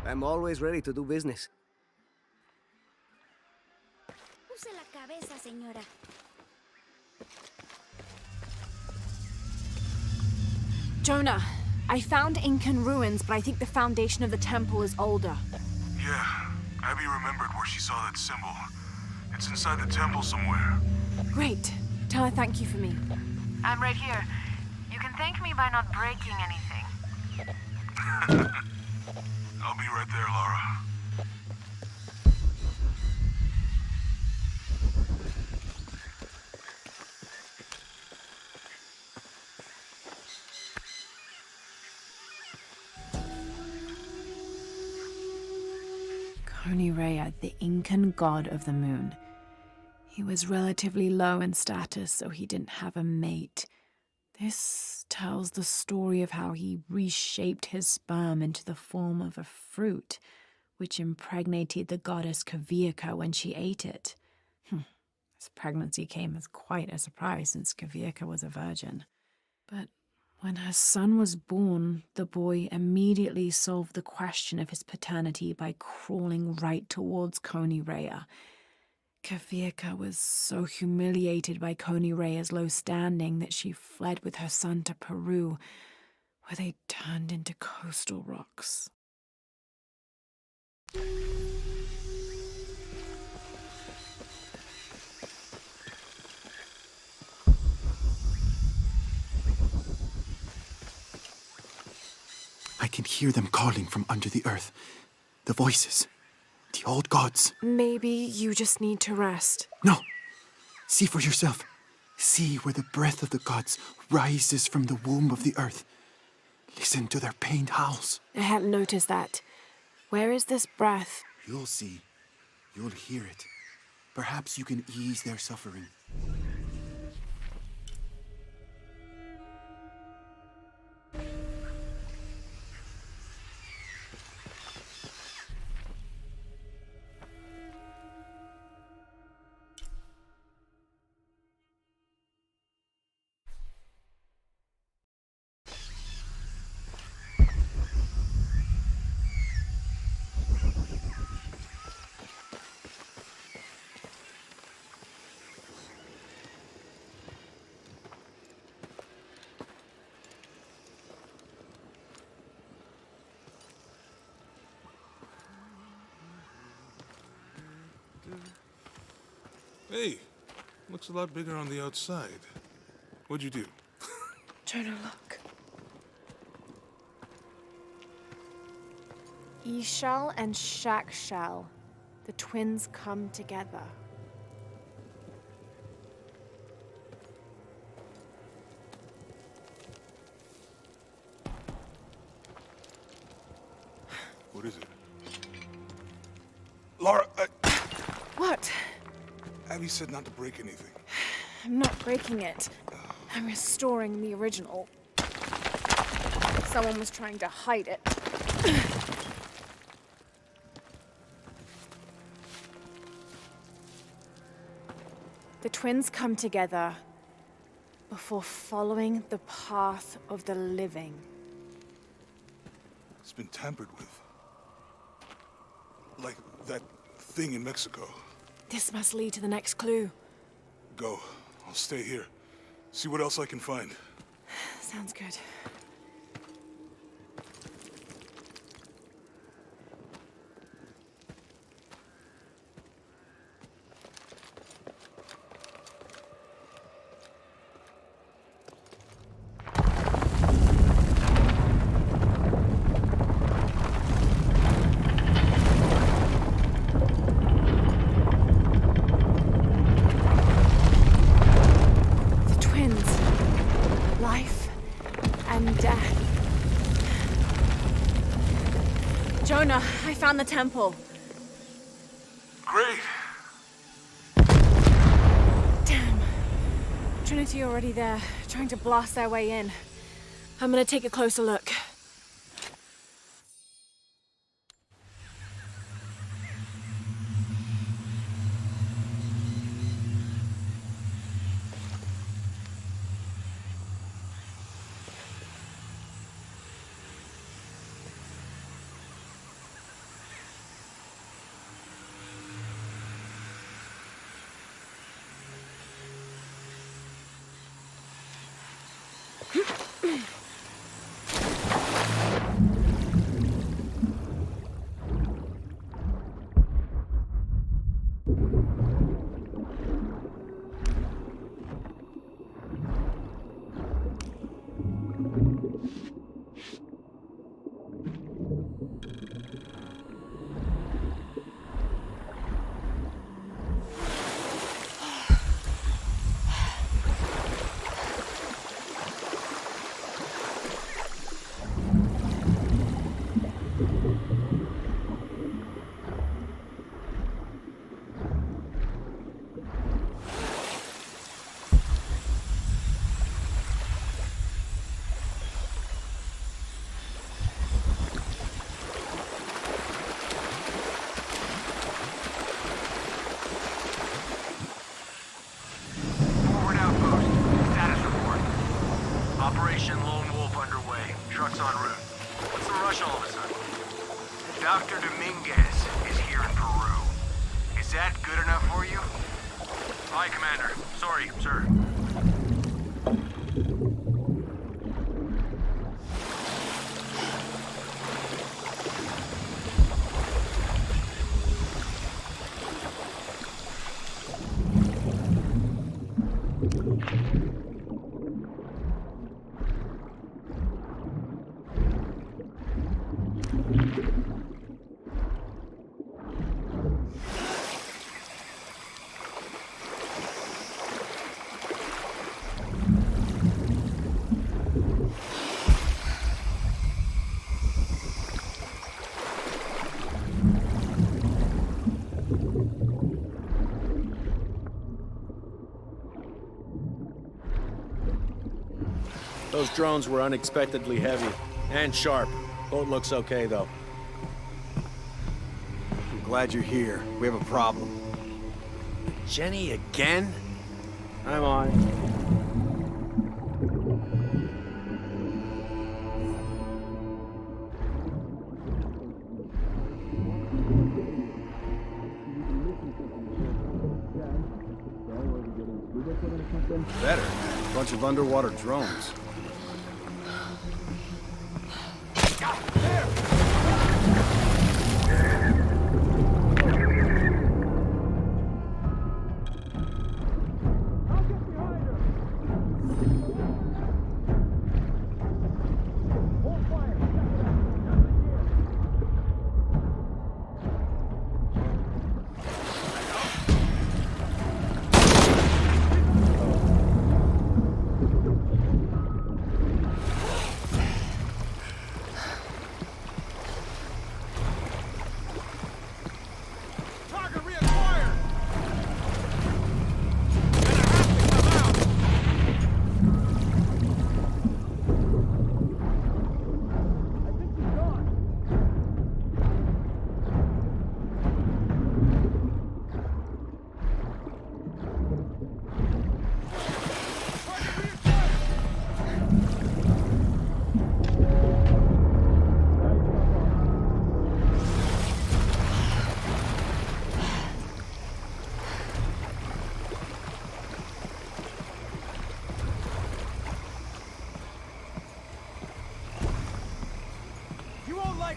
I'm always ready to do business. Use la cabeza, señora. Jonah, I found Incan ruins, but I think the foundation of the temple is older. Yeah, Abby remembered where she saw that symbol. It's inside the temple somewhere. Great. Tell her thank you for me. I'm right here. You can thank me by not breaking anything. I'll be right there, Laura. Rea, the Incan god of the moon. He was relatively low in status, so he didn't have a mate. This tells the story of how he reshaped his sperm into the form of a fruit, which impregnated the goddess Kavika when she ate it. His pregnancy came as quite a surprise since Kavika was a virgin. But when her son was born, the boy immediately solved the question of his paternity by crawling right towards Rea. Kavika was so humiliated by Rea's low standing that she fled with her son to Peru, where they turned into coastal rocks. I can hear them calling from under the earth. The voices. The old gods. Maybe you just need to rest. No. See for yourself. See where the breath of the gods rises from the womb of the earth. Listen to their pained howls. I hadn't noticed that. Where is this breath? You'll see. You'll hear it. Perhaps you can ease their suffering. Hey, looks a lot bigger on the outside. What'd you do? Jonah, look. Ishal and Shakshal, the twins come together. What is it? Laura, What? Abby said not to break anything. I'm not breaking it. I'm restoring the original. Someone was trying to hide it. The twins come together before following the path of the living. It's been tampered with. Like that thing in Mexico. This must lead to the next clue. Go. I'll stay here. See what else I can find. Sounds good. Jonah, I found the temple. Great. Damn. Trinity already there, trying to blast their way in. I'm gonna take a closer look. Operation Lone Wolf underway. Trucks en route. What's the rush all of a sudden? Dr. Dominguez is here in Peru. Is that good enough for you? Aye, Commander. Sorry, sir. Those drones were unexpectedly heavy and sharp. Boat looks okay, though. I'm glad you're here. We have a problem. Jenny again? I'm on it. Better. A bunch of underwater drones.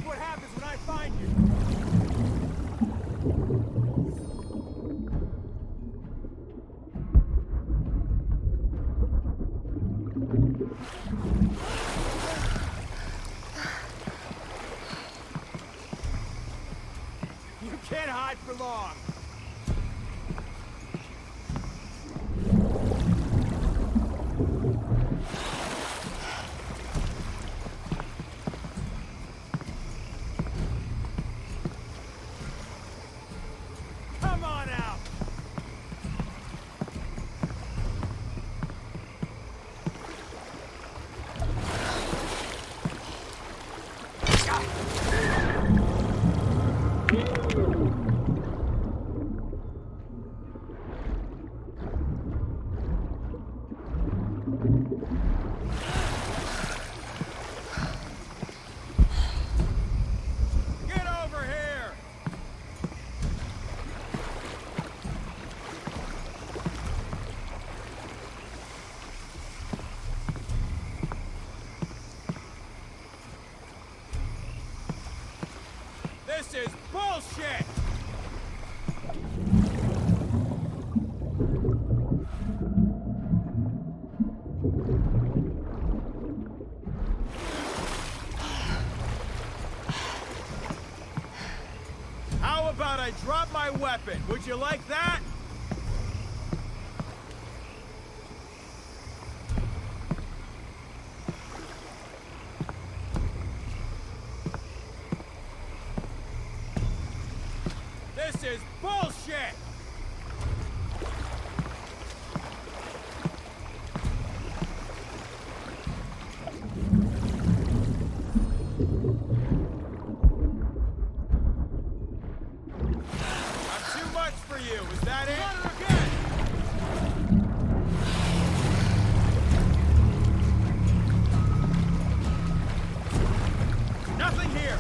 What happens when I find you? You can't hide for long. This is bullshit! How about I drop my weapon? Would you like that? This is bullshit! I'm too much for you, is that it? Run it again! Nothing here!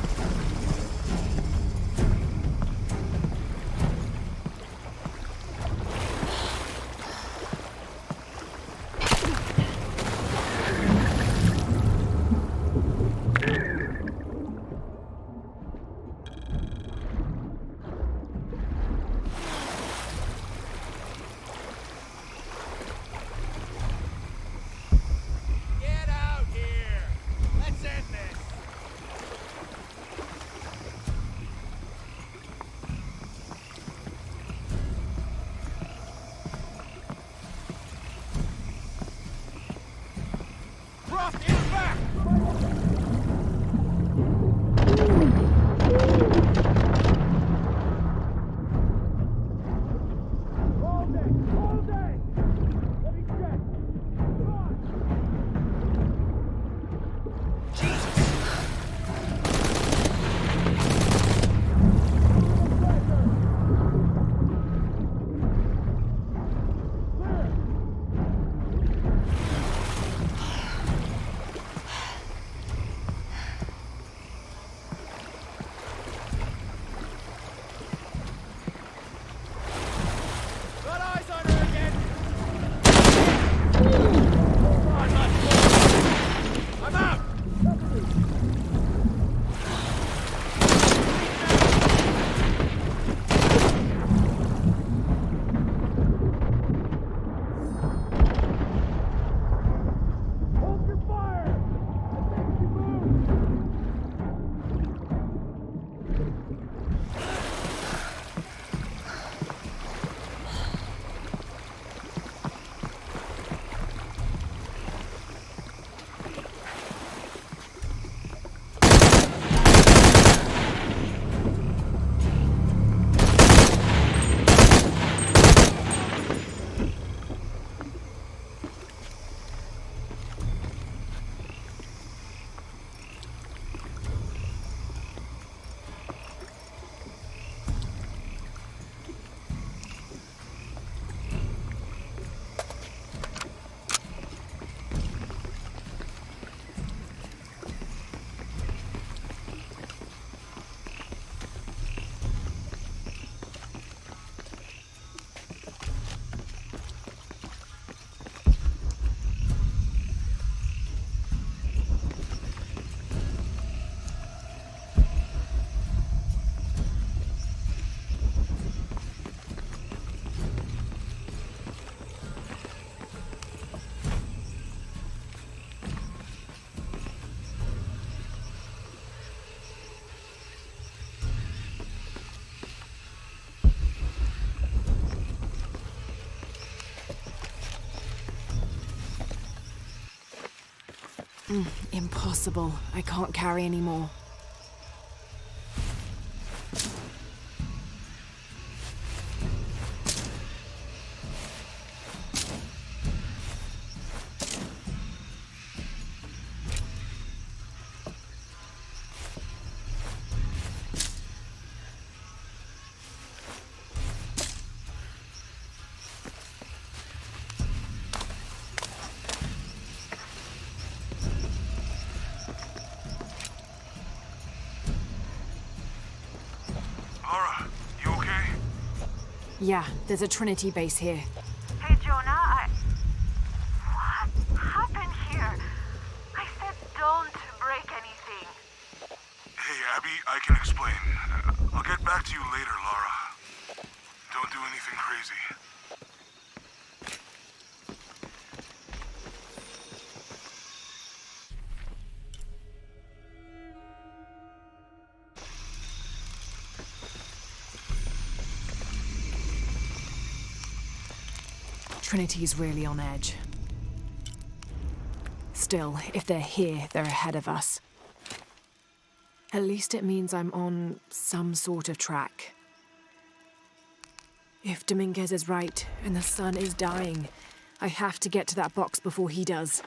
Impossible. I can't carry anymore. Laura, you okay? Yeah, there's a Trinity base here. Hey, Jonah, What happened here? I said don't break anything. Hey, Abby, I can explain. I'll get back to you later, Laura. Don't do anything crazy. Trinity's really on edge. Still, if they're here, they're ahead of us. At least it means I'm on some sort of track. If Dominguez is right, and the sun is dying, I have to get to that box before he does.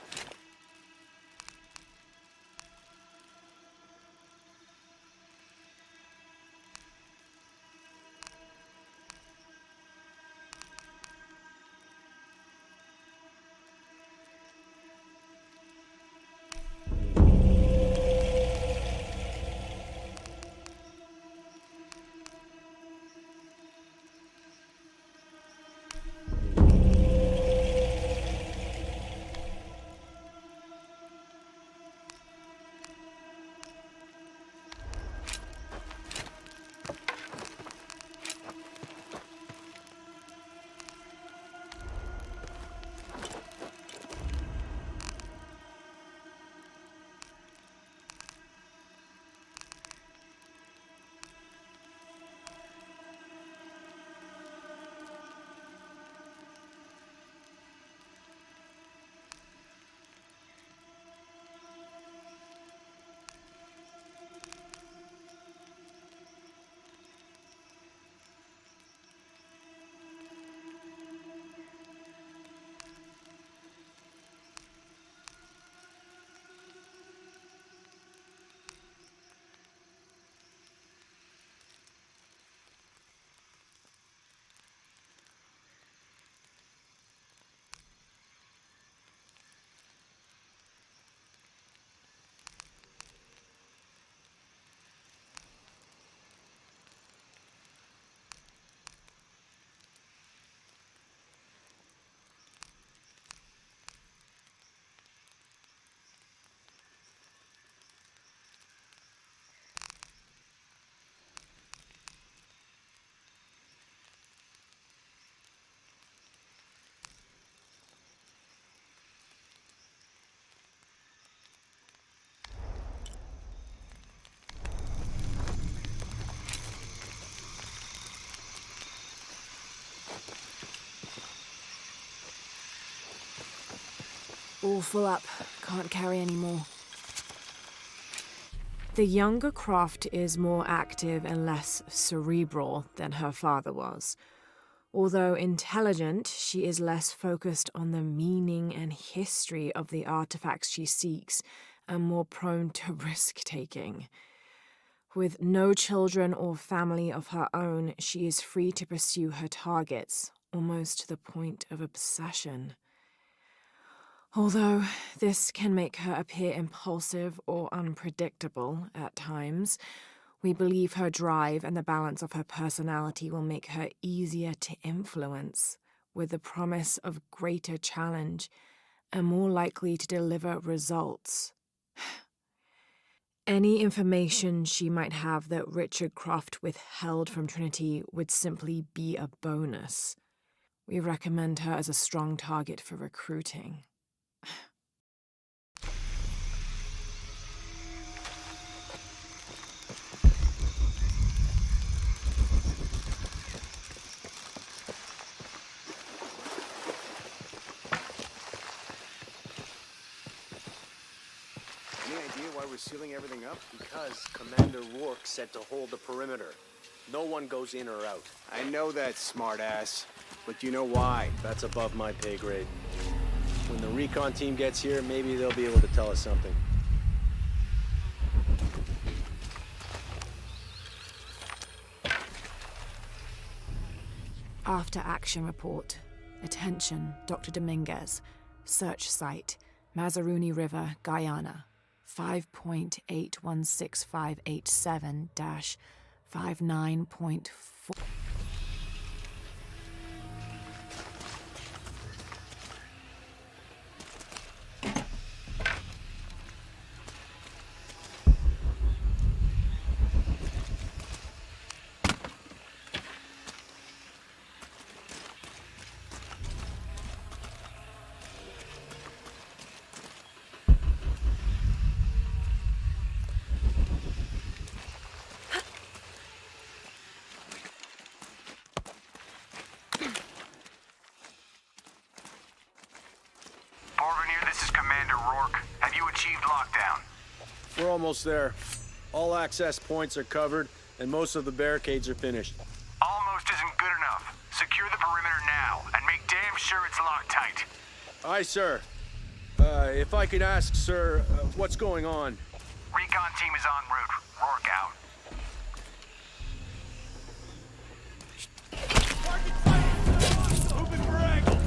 All full up. Can't carry anymore. The younger Croft is more active and less cerebral than her father was. Although intelligent, she is less focused on the meaning and history of the artifacts she seeks and more prone to risk-taking. With no children or family of her own, she is free to pursue her targets, almost to the point of obsession. Although this can make her appear impulsive or unpredictable at times, we believe her drive and the balance of her personality will make her easier to influence, with the promise of greater challenge and more likely to deliver results. Any information she might have that Richard Croft withheld from Trinity would simply be a bonus. We recommend her as a strong target for recruiting. was sealing everything up because Commander Rourke said to hold the perimeter. No one goes in or out. I know that, smartass. But you know why? That's above my pay grade. When the recon team gets here, maybe they'll be able to tell us something. After action report. Attention, Dr. Dominguez. Search site, Mazaruni River, Guyana. 5.816587-59.4. This is Commander Rourke. Have you achieved lockdown? We're almost there. All access points are covered, and most of the barricades are finished. Almost isn't good enough. Secure the perimeter now, and make damn sure it's locked tight. Aye, sir. If I could ask, sir, what's going on? Recon team is en route. Rourke out. Moving for angle.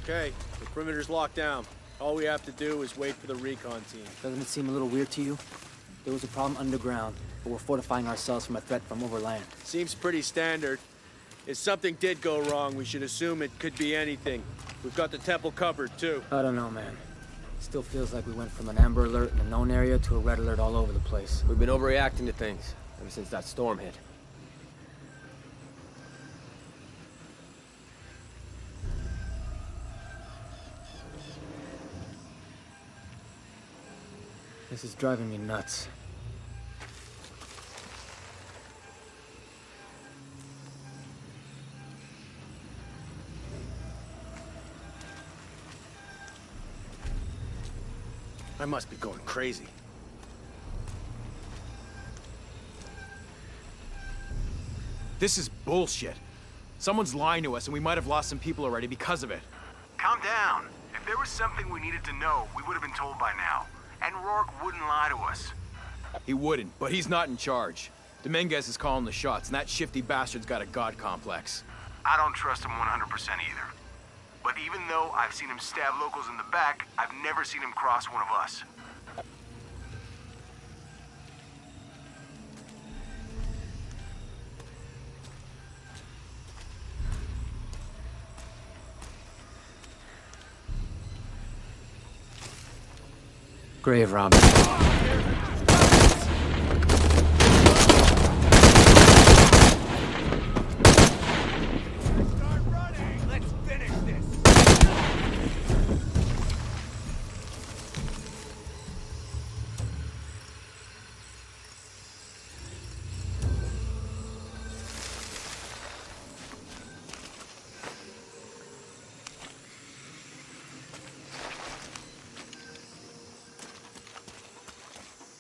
Okay, the perimeter's locked down. All we have to do is wait for the recon team. Doesn't it seem a little weird to you? There was a problem underground, but we're fortifying ourselves from a threat from overland. Seems pretty standard. If something did go wrong, we should assume it could be anything. We've got the temple covered, too. I don't know, man. Still feels like we went from an amber alert in a known area to a red alert all over the place. We've been overreacting to things ever since that storm hit. This is driving me nuts. I must be going crazy. This is bullshit. Someone's lying to us, and we might have lost some people already because of it. Calm down. If there was something we needed to know, we would have been told by now. And Rourke wouldn't lie to us. He wouldn't, but he's not in charge. Dominguez is calling the shots, and that shifty bastard's got a god complex. I don't trust him 100% either. But even though I've seen him stab locals in the back, I've never seen him cross one of us. Grave robber.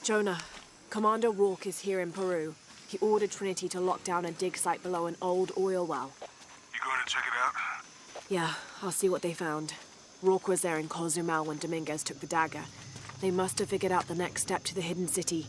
Jonah, Commander Rourke is here in Peru. He ordered Trinity to lock down a dig site below an old oil well. You going to check it out? Yeah, I'll see what they found. Rourke was there in Cozumel when Dominguez took the dagger. They must have figured out the next step to the hidden city.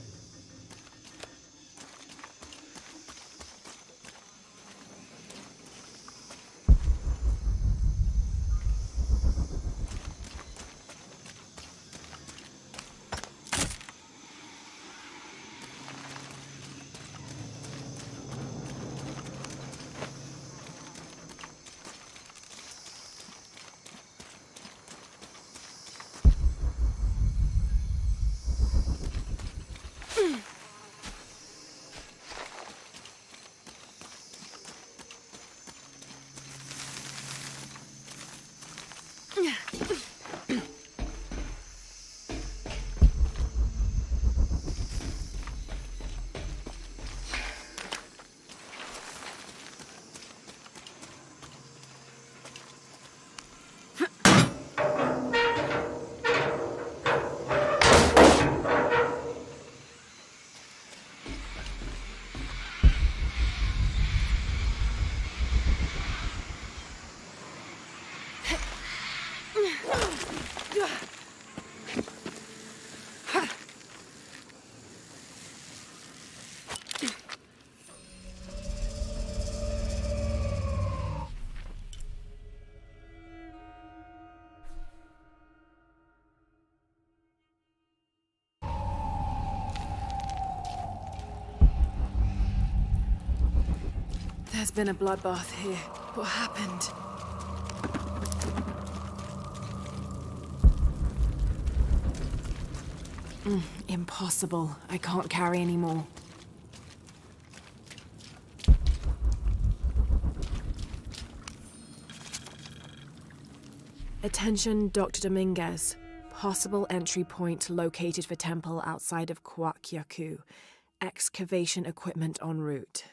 There's been a bloodbath here. What happened? Impossible. I can't carry anymore. Attention, Dr. Dominguez. Possible entry point located for temple outside of Coaquiacu. Excavation equipment en route.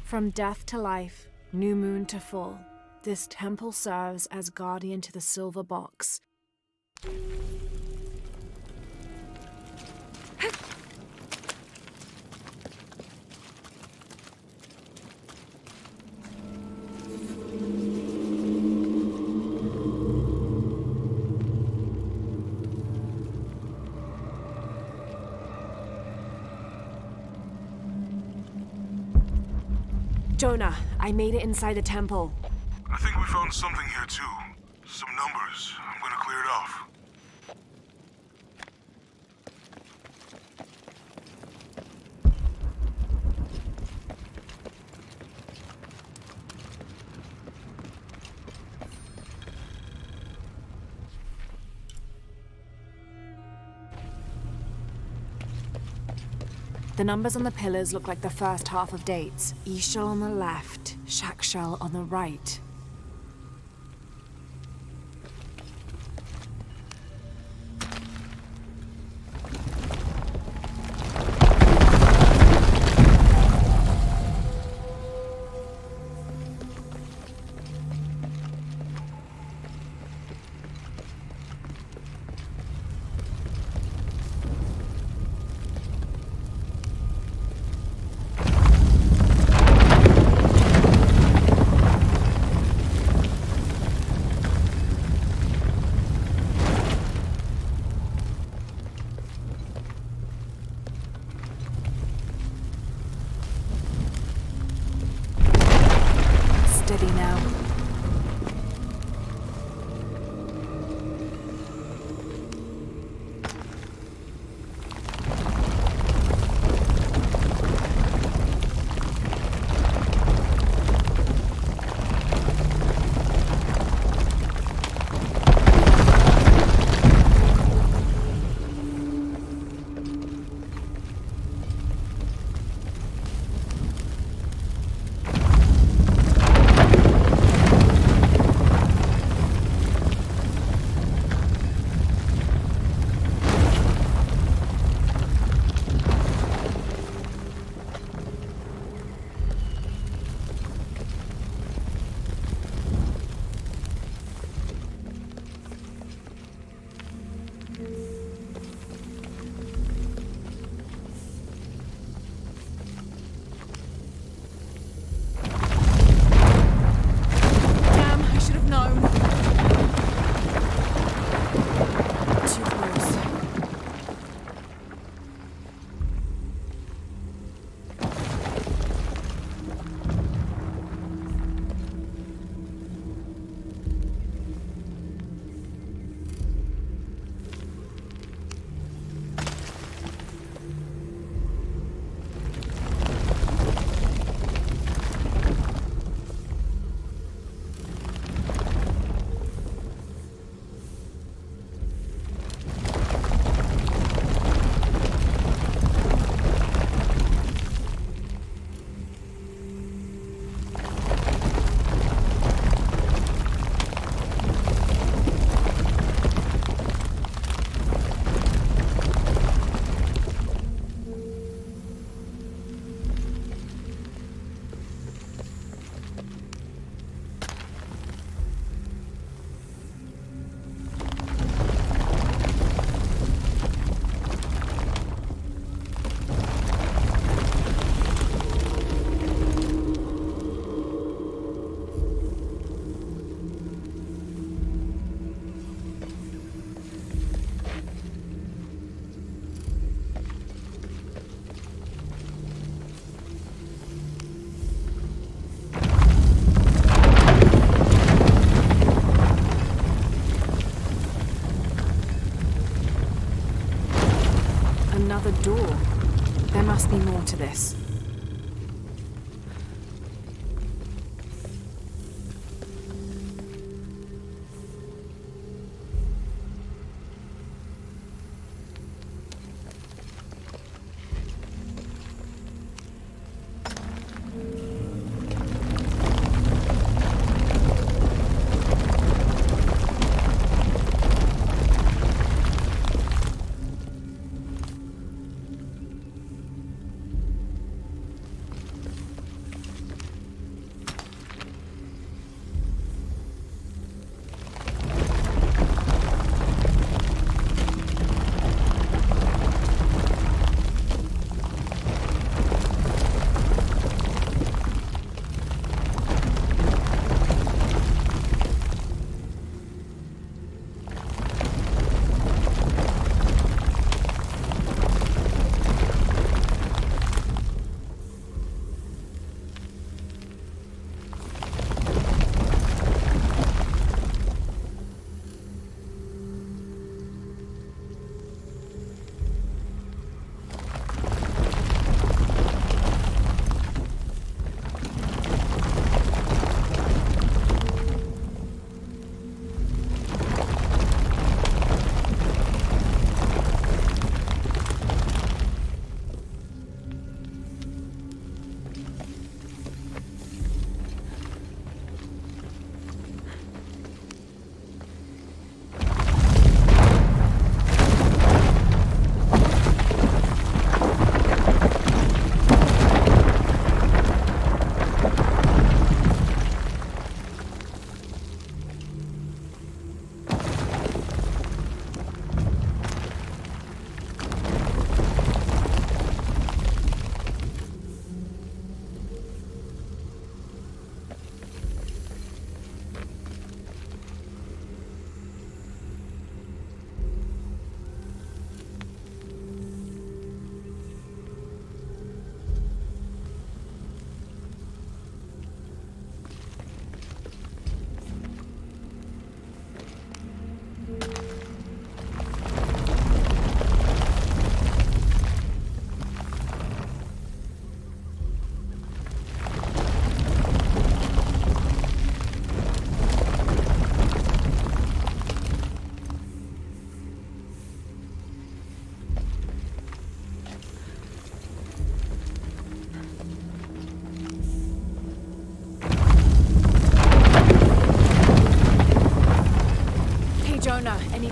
From death to life, new moon to full, this temple serves as guardian to the silver box. Jonah, I made it inside the temple. I think we found something here too. Some numbers. I'm gonna clear it off. The numbers on the pillars look like the first half of dates. Ishal on the left, Shakshal on the right. Steady now. Another door. There must be more to this.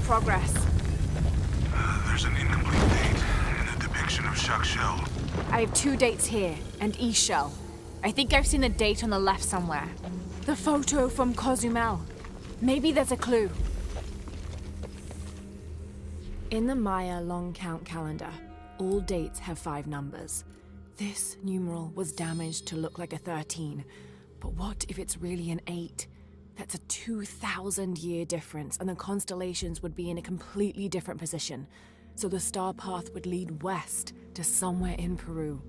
progress. There's an incomplete date and a depiction of Jacques Shell. I have 2 dates here, and Eshell. I think I've seen the date on the left somewhere. The photo from Cozumel. Maybe there's a clue. In the Maya long count calendar, all dates have 5 numbers. This numeral was damaged to look like a 13. But what if it's really an 8? That's a 2,000-year difference, and the constellations would be in a completely different position. So the star path would lead west to somewhere in Peru.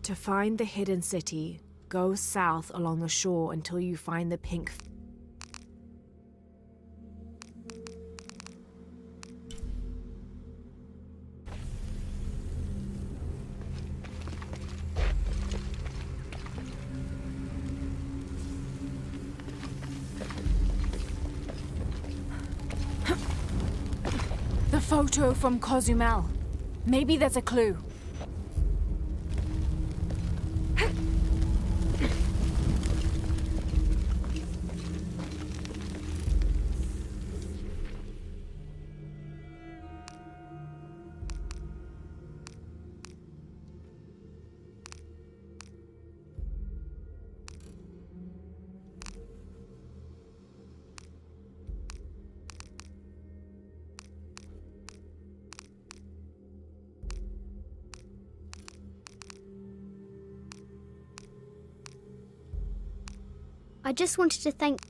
To find the hidden city, go south along the shore until you find the pink. The photo from Cozumel. Maybe there's a clue. I just wanted to thank...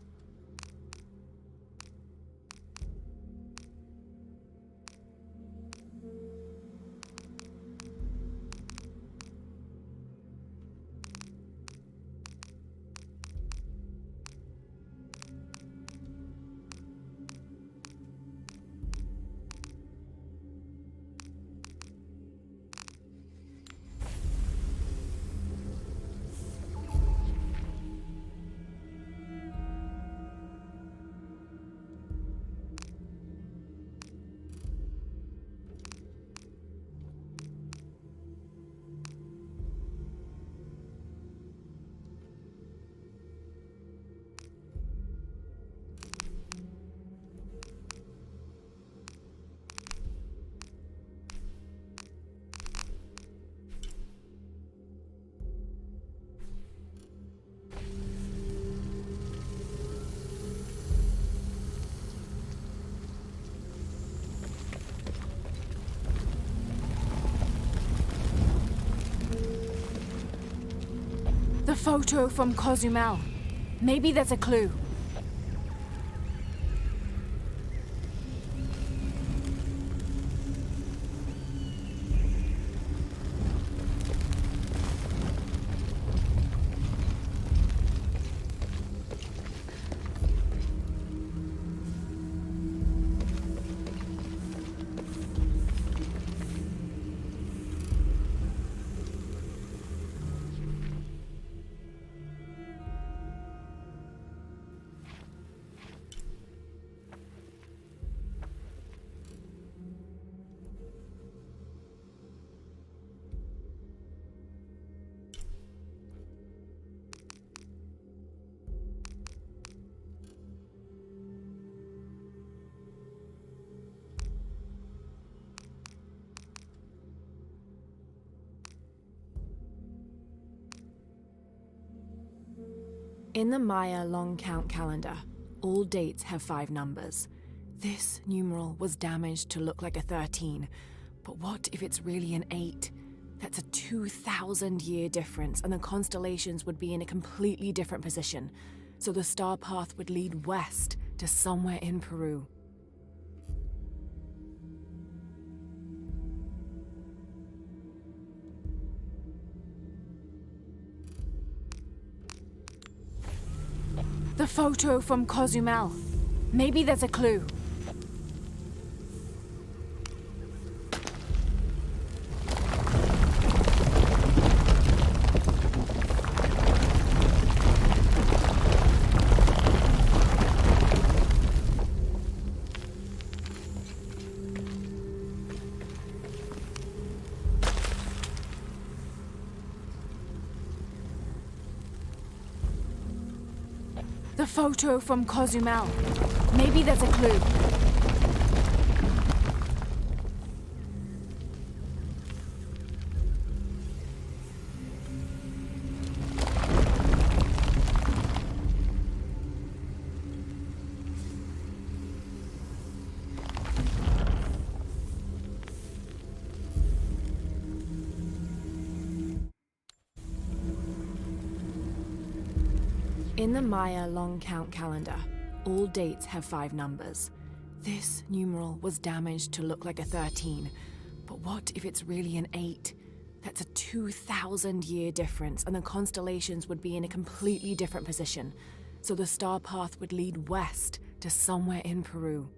The photo from Cozumel. Maybe there's a clue. In the Maya long count calendar, all dates have 5 numbers. This numeral was damaged to look like a 13. But what if it's really an 8? That's a 2,000-year difference, and the constellations would be in a completely different position. So the star path would lead west to somewhere in Peru. The photo from Cozumel. Maybe there's a clue. The photo from Cozumel. Maybe there's a clue. In the Maya long count calendar, all dates have 5 numbers. This numeral was damaged to look like a 13, but what if it's really an 8? That's a 2,000-year difference, and the constellations would be in a completely different position. So the star path would lead west to somewhere in Peru.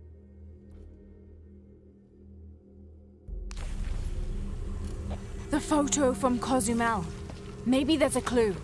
The photo from Cozumel. Maybe there's a clue.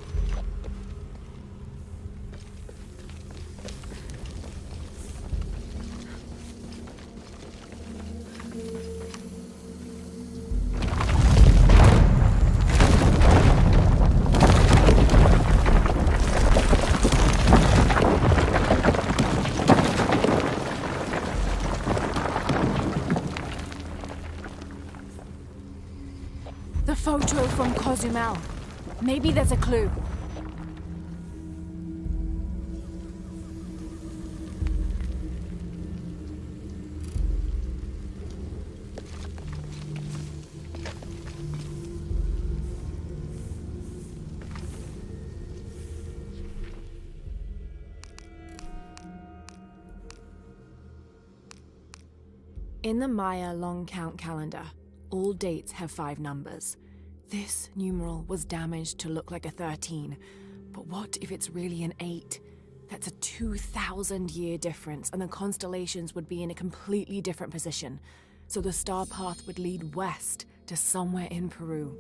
The photo from Cozumel. Maybe there's a clue. In the Maya long count calendar, all dates have 5 numbers. This numeral was damaged to look like a 13, but what if it's really an 8? That's a 2,000-year difference, and the constellations would be in a completely different position. So the star path would lead west to somewhere in Peru.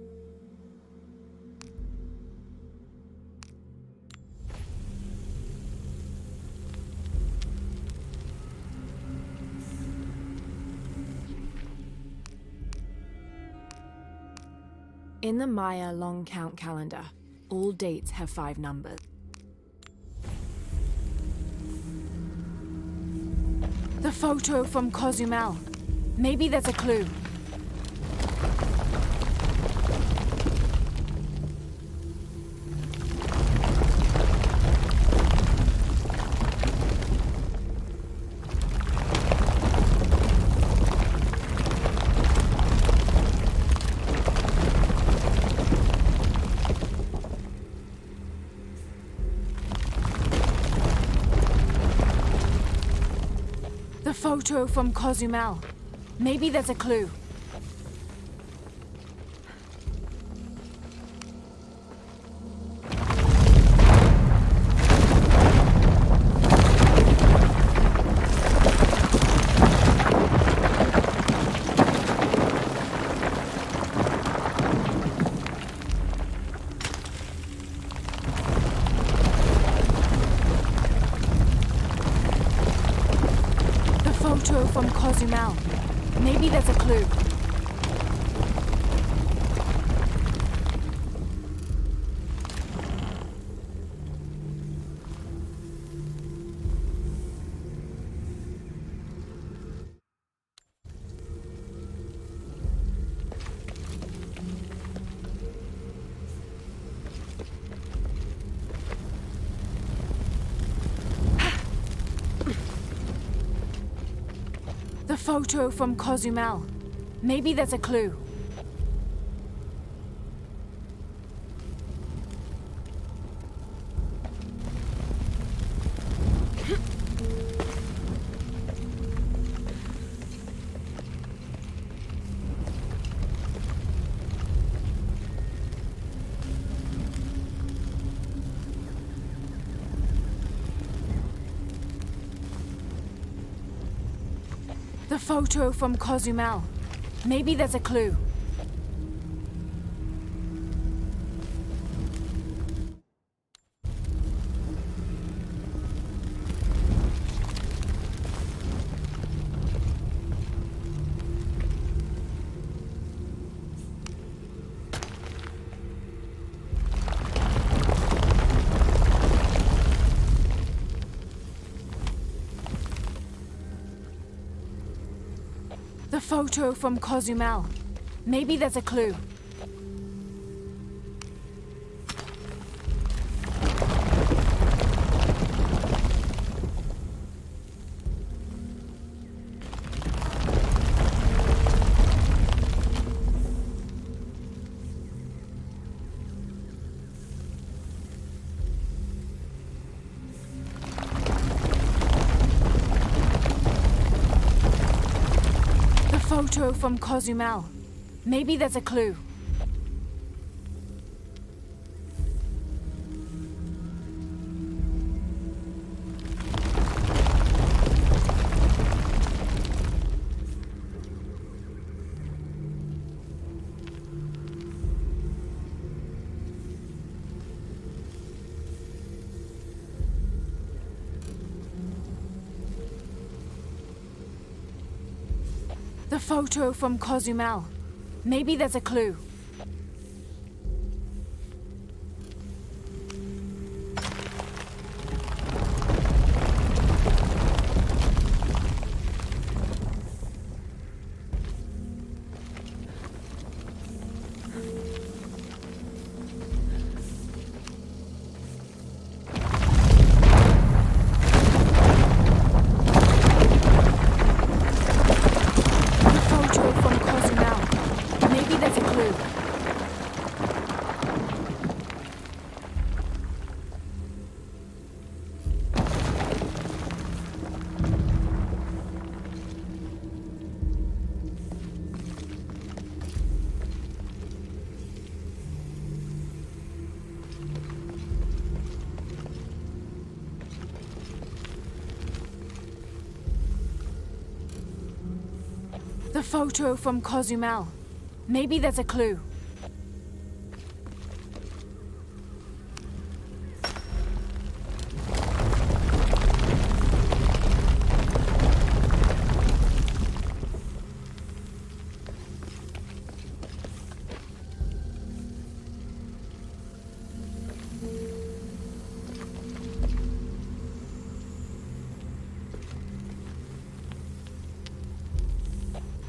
In the Maya long count calendar, all dates have 5 numbers. The photo from Cozumel. Maybe there's a clue. The photo from Cozumel. Maybe there's a clue. Photo from Cozumel. Maybe there's a clue. The photo from Cozumel. Maybe there's a clue. The photo from Cozumel. Maybe there's a clue. The photo from Cozumel. Maybe there's a clue. Photo from Cozumel. Maybe there's a clue. The photo from Cozumel. Maybe there's a clue. The photo from Cozumel. Maybe there's a clue.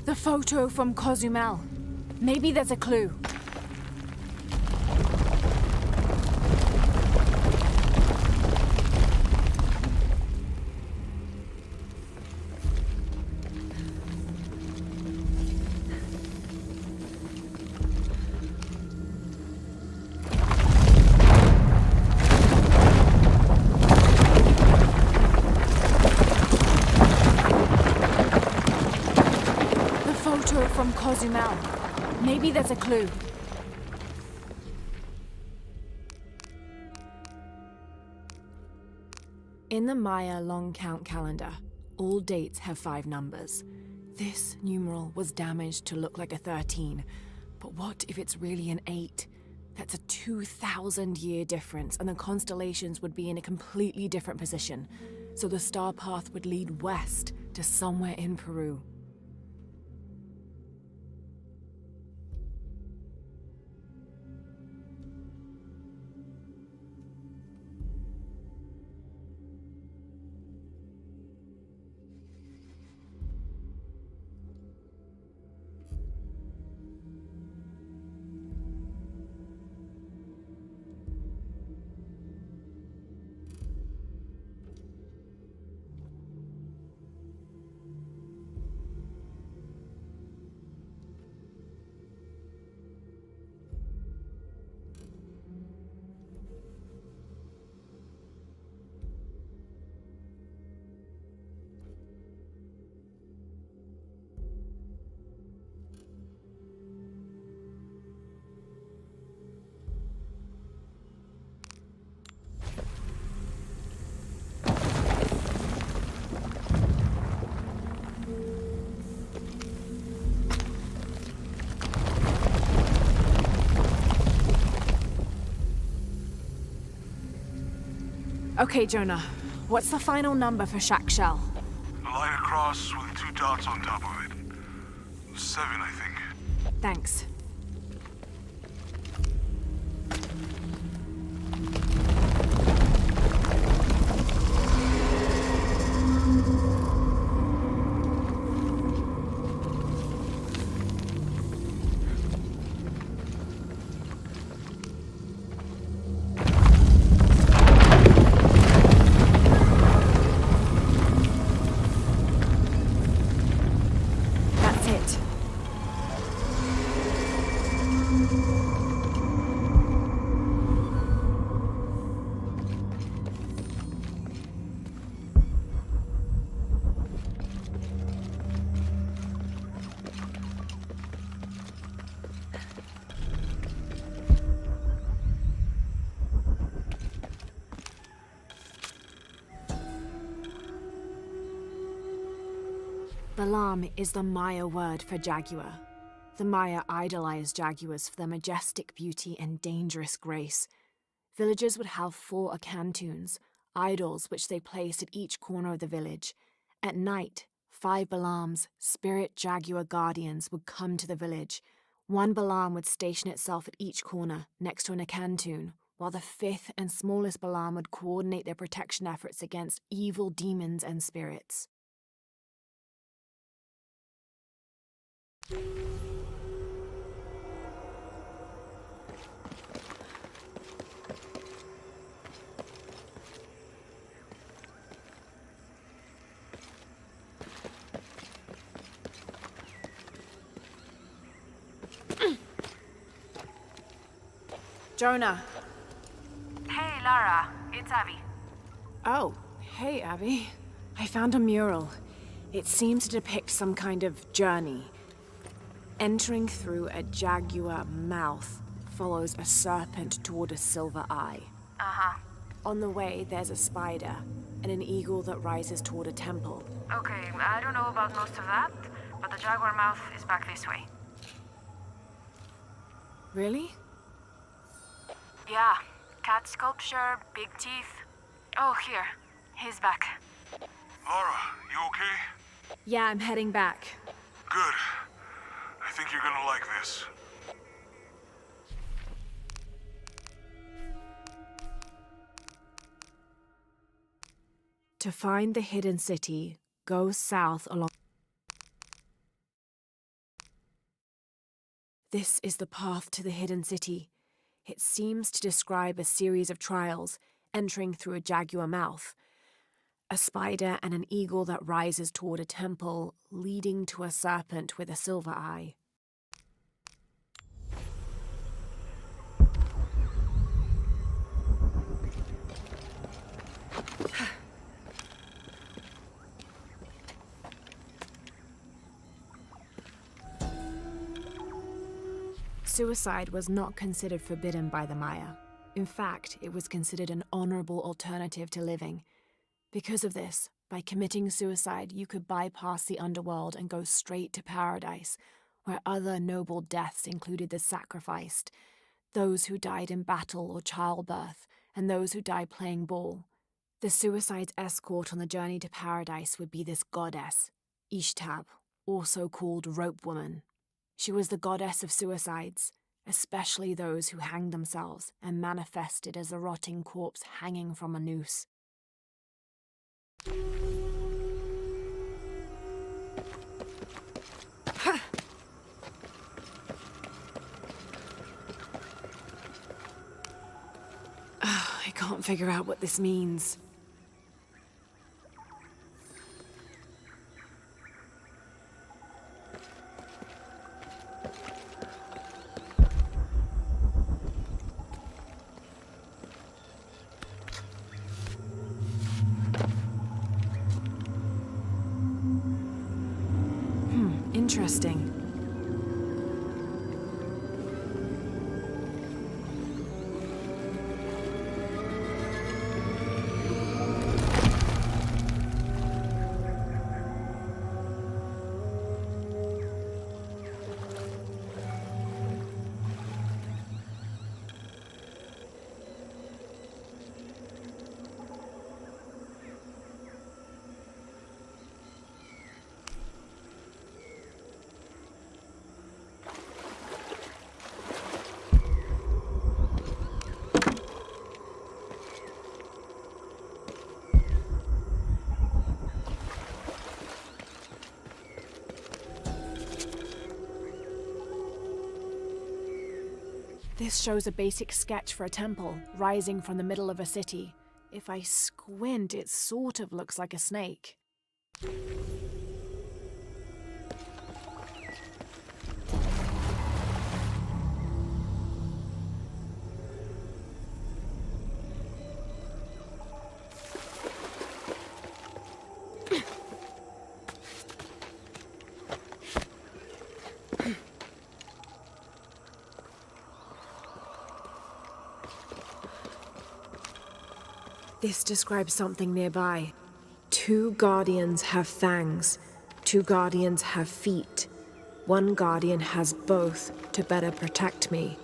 The photo from Cozumel. Maybe there's a clue. From Cozumel. Maybe there's a clue. In the Maya long count calendar, all dates have 5 numbers. This numeral was damaged to look like a 13, but what if it's really an 8? That's a 2,000-year difference, and the constellations would be in a completely different position. So the star path would lead west to somewhere in Peru. Okay, Jonah. What's the final number for Shack Shell? A line across with 2 dots on top of it. 7, I think. Thanks. That's it. Balam is the Maya word for jaguar. The Maya idolized jaguars for their majestic beauty and dangerous grace. Villagers would have 4 akantuns, idols which they placed at each corner of the village. At night, 5 Balams, spirit jaguar guardians, would come to the village. 1 Balam would station itself at each corner, next to an akantun, while the 5th and smallest Balam would coordinate their protection efforts against evil demons and spirits. Jonah. Hey, Lara. It's Abby. Oh, hey, Abby. I found a mural. It seems to depict some kind of journey. Entering through a jaguar mouth follows a serpent toward a silver eye. Uh-huh. On the way, there's a spider and an eagle that rises toward a temple. Okay, I don't know about most of that, but the jaguar mouth is back this way. Really? Yeah. Cat sculpture, big teeth. Oh, here. He's back. Laura, you okay? Yeah, I'm heading back. Good. I think you're gonna like this. To find the hidden city, go south along. This is the path to the hidden city. It seems to describe a series of trials, entering through a jaguar mouth. A spider and an eagle that rises toward a temple, leading to a serpent with a silver eye. Suicide was not considered forbidden by the Maya. In fact, it was considered an honorable alternative to living. Because of this, by committing suicide, you could bypass the underworld and go straight to paradise, where other noble deaths included the sacrificed, those who died in battle or childbirth, and those who died playing ball. The suicide's escort on the journey to paradise would be this goddess, Ishtab, also called Rope Woman. She was the goddess of suicides, especially those who hanged themselves and manifested as a rotting corpse hanging from a noose. I can't figure out what this means. Interesting. This shows a basic sketch for a temple rising from the middle of a city. If I squint, it sort of looks like a snake. This describes something nearby. 2 guardians have fangs. 2 guardians have feet. 1 guardian has both to better protect me.